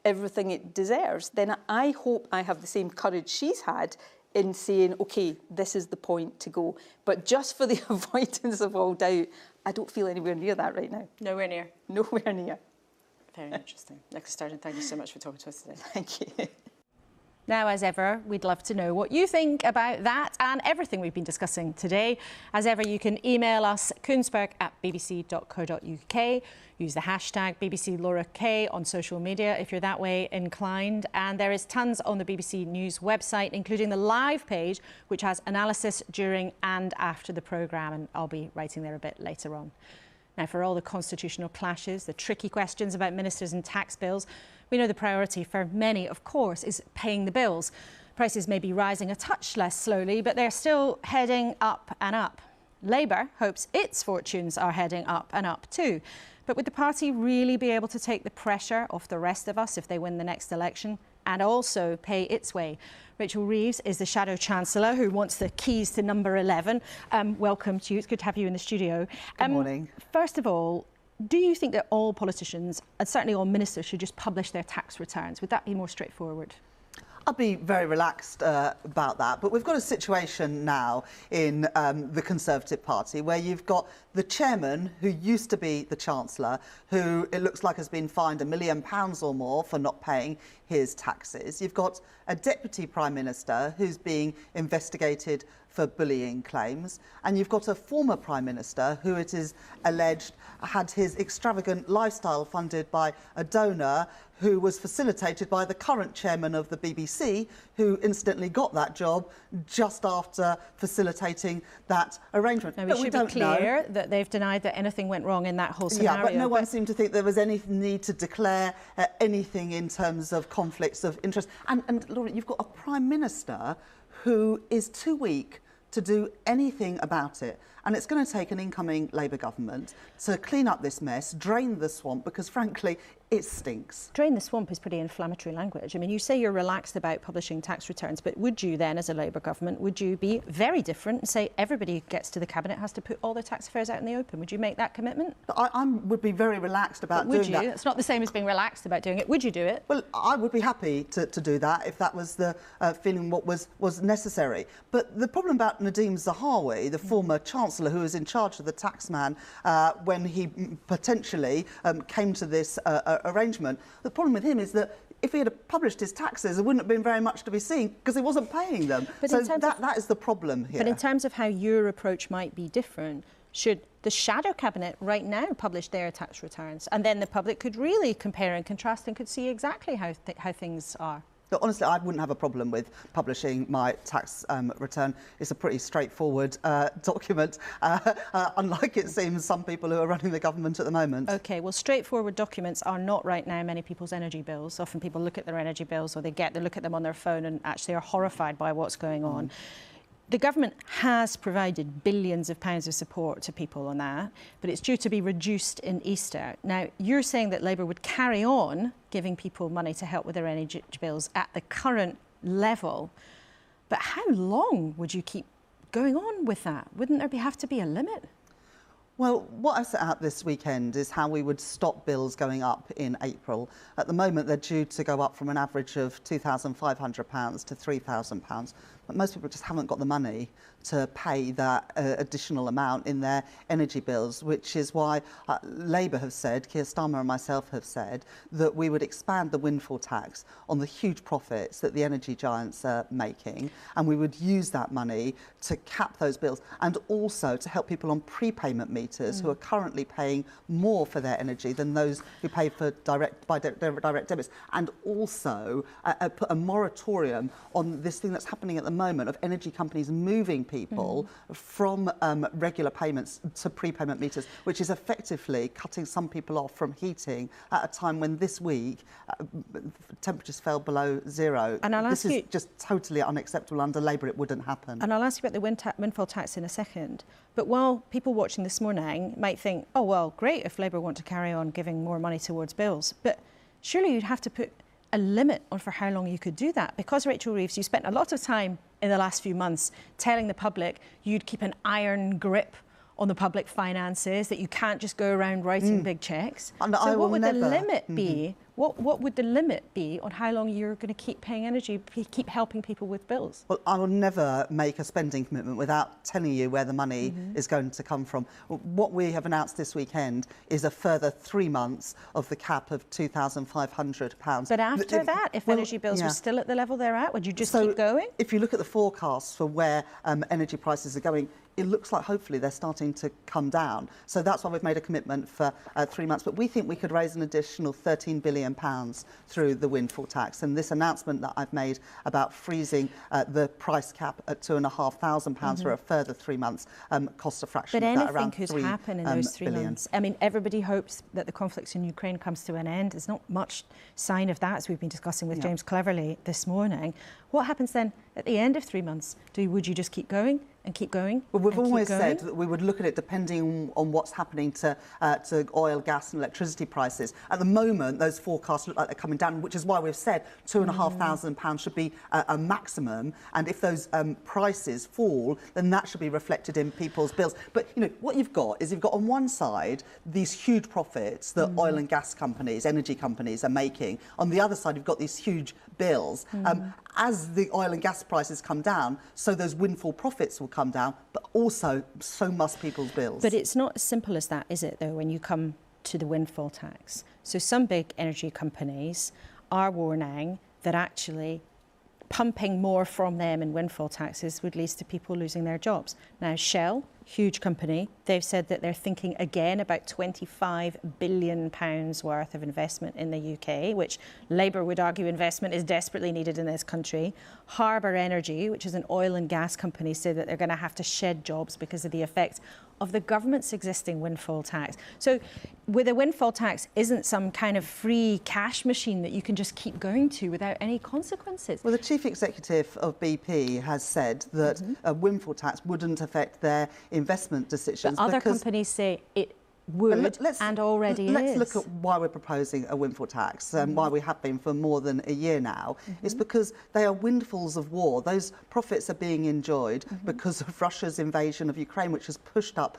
everything it deserves, then I hope I have the same courage she's had in saying, OK, this is the point to go. But just for the avoidance of all doubt, I don't feel anywhere near that right now. Nowhere near? Nowhere near. Very interesting. Nicola Sturgeon, thank you so much for talking to us today. Thank you. Now, as ever, we'd love to know what you think about that and everything we've been discussing today. As ever, you can email us keuenssberg@bbc.co.uk. Use the hashtag BBC Laura K on social media if you're that way inclined. And there is tons on the BBC News website, including the live page, which has analysis during and after the programme. And I'll be writing there a bit later on. Now, for all the constitutional clashes, the tricky questions about ministers and tax bills, we know the priority for many, of course, is paying the bills. Prices may be rising a touch less slowly, but they're still heading up and up. Labour hopes its fortunes are heading up and up too. But would the party really be able to take the pressure off the rest of us if they win the next election and also pay its way? Rachel Reeves is the Shadow Chancellor who wants the keys to number 11. Welcome to you. It's good to have you in the studio. Good morning. First of all, do you think that all politicians, and certainly all ministers, should just publish their tax returns? Would that be more straightforward? I'd be very relaxed about that, but we've got a situation now in the Conservative Party where you've got the chairman, who used to be the Chancellor, who it looks like has been fined £1 million or more for not paying his taxes. You've got a Deputy Prime Minister who's being investigated for bullying claims, and you've got a former Prime Minister who it is alleged had his extravagant lifestyle funded by a donor who was facilitated by the current chairman of the BBC, who incidentally got that job just after facilitating that arrangement. Now, we should be clear that they've denied that anything went wrong in that whole scenario. Yeah, but no one seemed to think there was any need to declare anything in terms of conflicts of interest. And Laura, you've got a Prime Minister who is too weak to do anything about it. And it's going to take an incoming Labour government to clean up this mess, drain the swamp, because frankly, it stinks. Drain the swamp is pretty inflammatory language. I mean, you say you're relaxed about publishing tax returns, but would you then, as a Labour government, would you be very different and say everybody who gets to the Cabinet has to put all their tax affairs out in the open? Would you make that commitment? I would be very relaxed about doing that. It's not the same as being relaxed about doing it. Would you do it? Well, I would be happy to do that if that was the feeling what was necessary. But the problem about Nadeem Zahawi, the former Chancellor who was in charge of the taxman when he potentially came to this arrangement, the problem with him is that if he had published his taxes, there wouldn't have been very much to be seen because he wasn't paying them. But so that is the problem here. But in terms of how your approach might be different, should the shadow cabinet right now publish their tax returns, and then the public could really compare and contrast and could see exactly how things are? But honestly, I wouldn't have a problem with publishing my tax return. It's a pretty straightforward document, unlike it seems some people who are running the government at the moment. OK, well, straightforward documents are not right now many people's energy bills. Often people look at their energy bills or they look at them on their phone and actually are horrified by what's going on. The government has provided billions of pounds of support to people on that, but it's due to be reduced in Easter. Now, you're saying that Labour would carry on giving people money to help with their energy bills at the current level, but how long would you keep going on with that? Wouldn't there have to be a limit? Well, what I set out this weekend is how we would stop bills going up in April. At the moment, they're due to go up from an average of £2,500 to £3,000. but most people just haven't got the money to pay that additional amount in their energy bills, which is why Labour have said, Keir Starmer and myself have said, that we would expand the windfall tax on the huge profits that the energy giants are making, and we would use that money to cap those bills and also to help people on prepayment meters who are currently paying more for their energy than those who pay for direct debits, and also put a moratorium on this thing that's happening at the moment of energy companies moving people from regular payments to prepayment meters, which is effectively cutting some people off from heating at a time when this week temperatures fell below zero. And this is just totally unacceptable. Under Labour it wouldn't happen. And I'll ask you about the windfall tax in a second. But while people watching this morning might think, oh, well, great if Labour want to carry on giving more money towards bills, but surely you'd have to put a limit on for how long you could do that. Because, Rachel Reeves, you spent a lot of time in the last few months telling the public you'd keep an iron grip on the public finances, that you can't just go around writing big cheques. And so what would the limit be? What would the limit be on how long you're going to keep paying energy, keep helping people with bills? Well, I will never make a spending commitment without telling you where the money is going to come from. What we have announced this weekend is a further 3 months of the cap of £2,500. But after that, if energy bills were still at the level they're at, would you just keep going? If you look at the forecasts for where energy prices are going, it looks like hopefully they're starting to come down. So that's why we've made a commitment for 3 months. But we think we could raise an additional £13 billion through the windfall tax. And this announcement that I've made about freezing the price cap at £2,500 for a further 3 months costs a fraction of that, around But anything could happen in those 3 months. I mean, everybody hopes that the conflict in Ukraine comes to an end. There's not much sign of that, as we've been discussing with James Cleverly this morning. What happens then at the end of 3 months? Would you just keep going and keep going? Well, we've always said that we would look at it depending on what's happening to oil, gas and electricity prices. At the moment, those forecasts look like they're coming down, which is why we've said £2,500 should be a maximum. And if those prices fall, then that should be reflected in people's bills. But, you know, what you've got is you've got on one side these huge profits that oil and gas companies, energy companies are making. On the other side, you've got these huge bills. As the oil and gas prices come down, so those windfall profits will come down, but also so must people's bills. But it's not as simple as that, is it, though, when you come to the windfall tax? So some big energy companies are warning that actually pumping more from them in windfall taxes would lead to people losing their jobs. Now, Shell, huge company, they've said that they're thinking again about £25 billion worth of investment in the UK, which Labour would argue investment is desperately needed in this country. Harbour Energy, which is an oil and gas company, say that they're going to have to shed jobs because of the effect of the government's existing windfall tax. So with a windfall tax isn't some kind of free cash machine that you can just keep going to without any consequences. Well, the chief executive of BP has said that a windfall tax wouldn't affect their investment decisions. But other companies say it would and already is. Let's look at why we're proposing a windfall tax and why we have been for more than a year now. It's because they are windfalls of war. Those profits are being enjoyed because of Russia's invasion of Ukraine, which has pushed up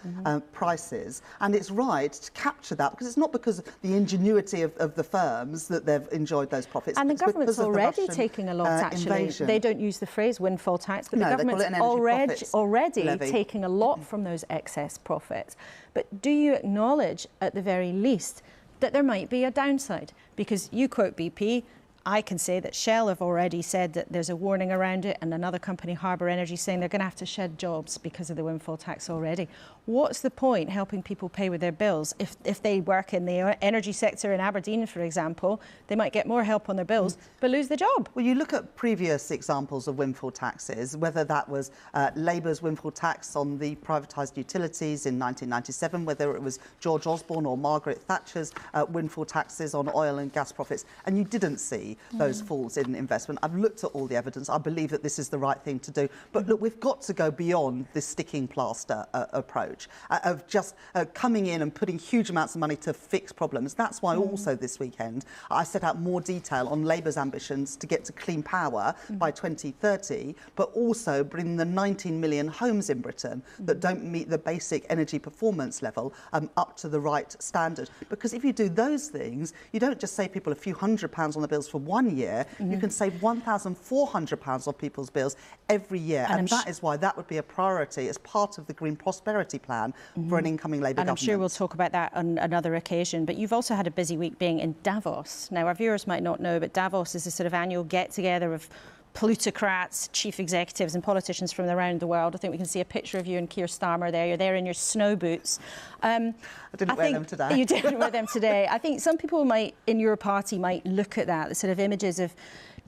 prices. And it's right to capture that, because it's not because of the ingenuity of the firms that they've enjoyed those profits. And the government's already taking a lot, actually. Invasion. They don't use the phrase windfall tax, but the government's already taking a lot from those excess profits. But do you acknowledge, at the very least, that there might be a downside? Because you quote BP, I can say that Shell have already said that there's a warning around it, and another company, Harbour Energy, saying they're going to have to shed jobs because of the windfall tax already. What's the point helping people pay with their bills? If they work in the energy sector in Aberdeen, for example, they might get more help on their bills, but lose the job. Well, you look at previous examples of windfall taxes, whether that was Labour's windfall tax on the privatised utilities in 1997, whether it was George Osborne or Margaret Thatcher's windfall taxes on oil and gas profits, and you didn't see those falls in investment. I've looked at all the evidence. I believe that this is the right thing to do. But look, we've got to go beyond this sticking plaster approach of just coming in and putting huge amounts of money to fix problems. That's why also this weekend I set out more detail on Labour's ambitions to get to clean power by 2030, but also bring the 19 million homes in Britain that don't meet the basic energy performance level up to the right standard. Because if you do those things, you don't just save people a few £100s on the bills for 1 year, you can save £1,400 on people's bills every year. And that is why that would be a priority as part of the Green Prosperity Plan for an incoming Labour government. I'm sure we'll talk about that on another occasion. But you've also had a busy week being in Davos. Now, our viewers might not know, but Davos is a sort of annual get-together of plutocrats, chief executives and politicians from around the world. I think we can see a picture of you and Keir Starmer there. You're there in your snow boots. I didn't wear them today. You didn't wear them today. I think some people might, in your party, might look at that, the sort of images of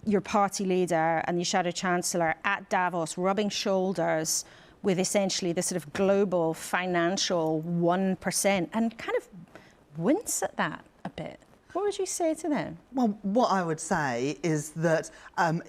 your party leader and the Shadow Chancellor at Davos rubbing shoulders with essentially the sort of global financial 1% and kind of wince at that a bit. What would you say to them? Well, what I would say is that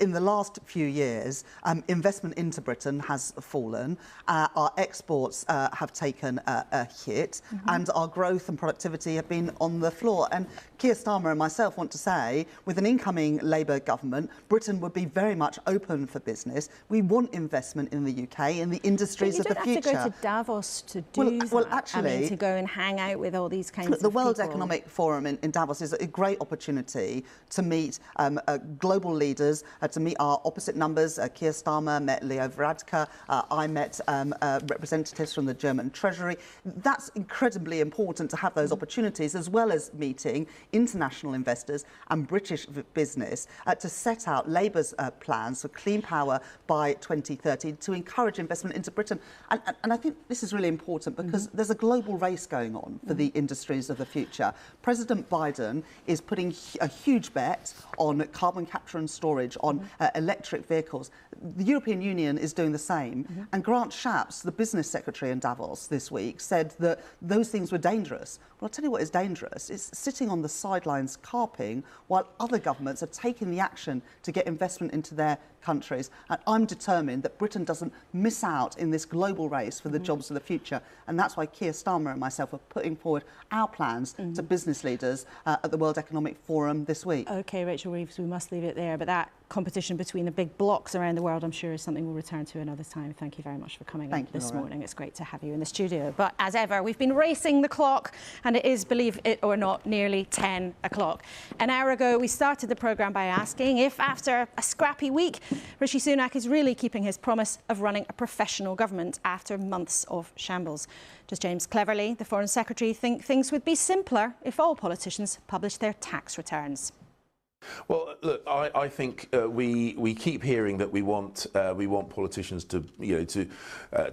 in the last few years, investment into Britain has fallen, our exports have taken a hit, and our growth and productivity have been on the floor. And Keir Starmer and myself want to say, with an incoming Labour government, Britain would be very much open for business. We want investment in the UK, in the industries of the future. You don't have to go to Davos to do that. Well, actually, I mean, to go and hang out with all these kinds of the World people. Economic Forum in Davos is a great opportunity to meet global leaders, to meet our opposite numbers. Keir Starmer met Leo Varadkar. I met representatives from the German Treasury. That's incredibly important to have those opportunities, as well as meeting international investors and British business to set out Labour's plans for clean power by 2030 to encourage investment into Britain. And I think this is really important because there's a global race going on for the industries of the future. President Biden is putting a huge bet on carbon capture and storage, on electric vehicles. The European Union is doing the same. And Grant Shapps, the business secretary in Davos this week, said that those things were dangerous. Well, I'll tell you what is dangerous. It's sitting on the sidelines carping while other governments are taking the action to get investment into their countries. And I'm determined that Britain doesn't miss out in this global race for the jobs of the future. And that's why Keir Starmer and myself are putting forward our plans to business leaders at the World Economic Forum this week. OK, Rachel Reeves, we must leave it there. But that competition between the big blocs around the world, I'm sure, is something we'll return to another time. Thank you very much for coming in this morning. It's great to have you in the studio. But as ever, we've been racing the clock, and it is, believe it or not, nearly 10 o'clock. An hour ago, we started the programme by asking if, after a scrappy week, Rishi Sunak is really keeping his promise of running a professional government after months of shambles. Does James Cleverly, the Foreign Secretary, think things would be simpler if all politicians published their tax returns? Well, look, I think we keep hearing that we want politicians to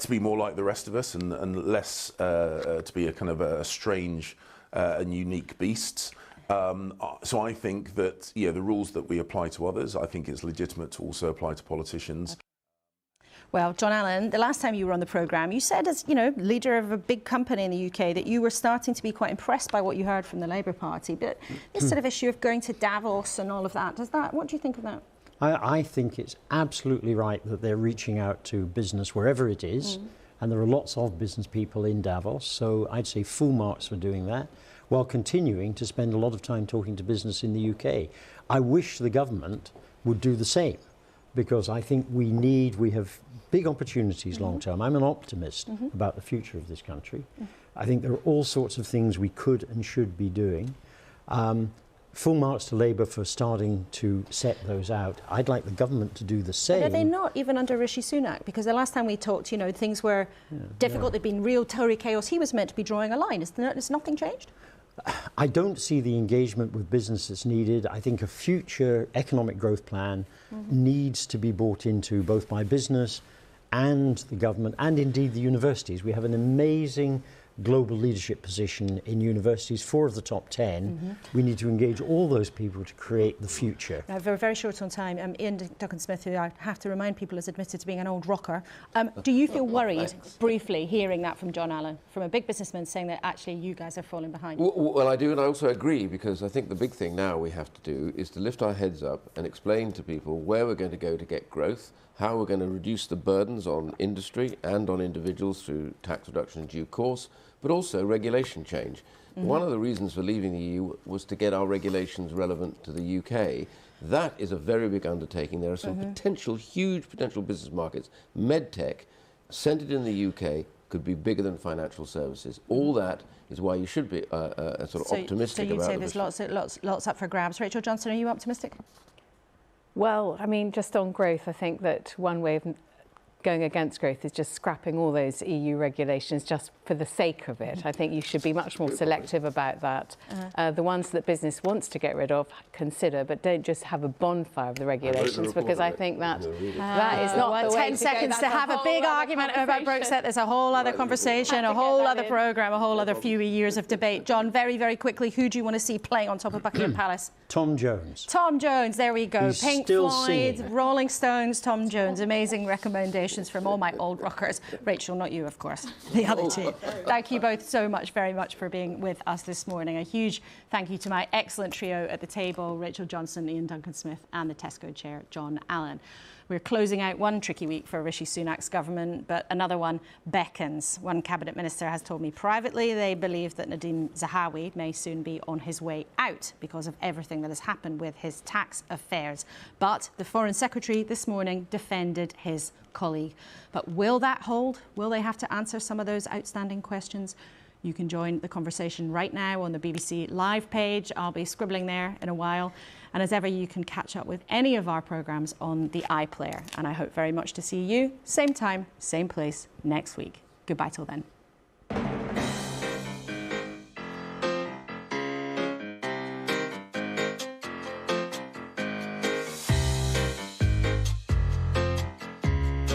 be more like the rest of us and less to be a kind of a strange and unique beasts. So I think that the rules that we apply to others, I think it's legitimate to also apply to politicians. Well, John Allen, the last time you were on the programme, you said as, leader of a big company in the UK that you were starting to be quite impressed by what you heard from the Labour Party. But this sort of issue of going to Davos and all of that, what do you think of that? I think it's absolutely right that they're reaching out to business wherever it is. And there are lots of business people in Davos. So I'd say full marks for doing that, while continuing to spend a lot of time talking to business in the UK. I wish the government would do the same, because I think we have big opportunities long term. I'm an optimist about the future of this country. I think there are all sorts of things we could and should be doing. Full marks to Labour for starting to set those out. I'd like the government to do the same. But are they not, even under Rishi Sunak? Because the last time we talked, things were difficult. There'd been real Tory chaos. He was meant to be drawing a line. Has nothing changed? I don't see the engagement with business that's needed. I think a future economic growth plan needs to be bought into both by business and the government and indeed the universities. We have an amazing global leadership position in universities, 4 of the top 10. We need to engage all those people to create the future. We're very short on time. Ian Duncan-Smith, who I have to remind people has admitted to being an old rocker. Do you feel worried, briefly, hearing that from John Allen, from a big businessman, saying that actually you guys are falling behind? Well, I do, and I also agree, because I think the big thing now we have to do is to lift our heads up and explain to people where we're going to go to get growth, how we're going to reduce the burdens on industry and on individuals through tax reduction in due course, but also regulation change. One of the reasons for leaving the EU was to get our regulations relevant to the UK. That is a very big undertaking. There are some huge potential business markets, medtech, centred in the UK, could be bigger than financial services. All that is why you should be sort of optimistic so about it. So you'd say there's lots up for grabs. Rachel Johnson, are you optimistic? Well, I mean, just on growth, I think that one way of going against growth is just scrapping all those EU regulations just for the sake of it. I think you should be much more selective about that. The ones that business wants to get rid of, consider, but don't just have a bonfire of the regulations, because I think that that is not the way 10 seconds to have a big argument about Brexit. There's a whole other conversation, a whole other programme, a whole other few years of debate. John, very, very quickly, who do you want to see playing on top of Buckingham Palace? Tom Jones. Tom Jones, there we go. He's Pink still Floyd, singing. Rolling Stones, Tom Jones. Amazing recommendations from all my old rockers. Rachel, not you, of course. The other two. Thank you both so much, very much, for being with us this morning. A huge thank you to my excellent trio at the table, Rachel Johnson, Ian Duncan-Smith, and the Tesco chair, John Allen. We're closing out one tricky week for Rishi Sunak's government, but another one beckons. One cabinet minister has told me privately they believe that Nadhim Zahawi may soon be on his way out because of everything that has happened with his tax affairs. But the Foreign Secretary this morning defended his colleague. But will that hold? Will they have to answer some of those outstanding questions? You can join the conversation right now on the BBC Live page. I'll be scribbling there in a while. And as ever, you can catch up with any of our programmes on the iPlayer. And I hope very much to see you, same time, same place, next week. Goodbye till then.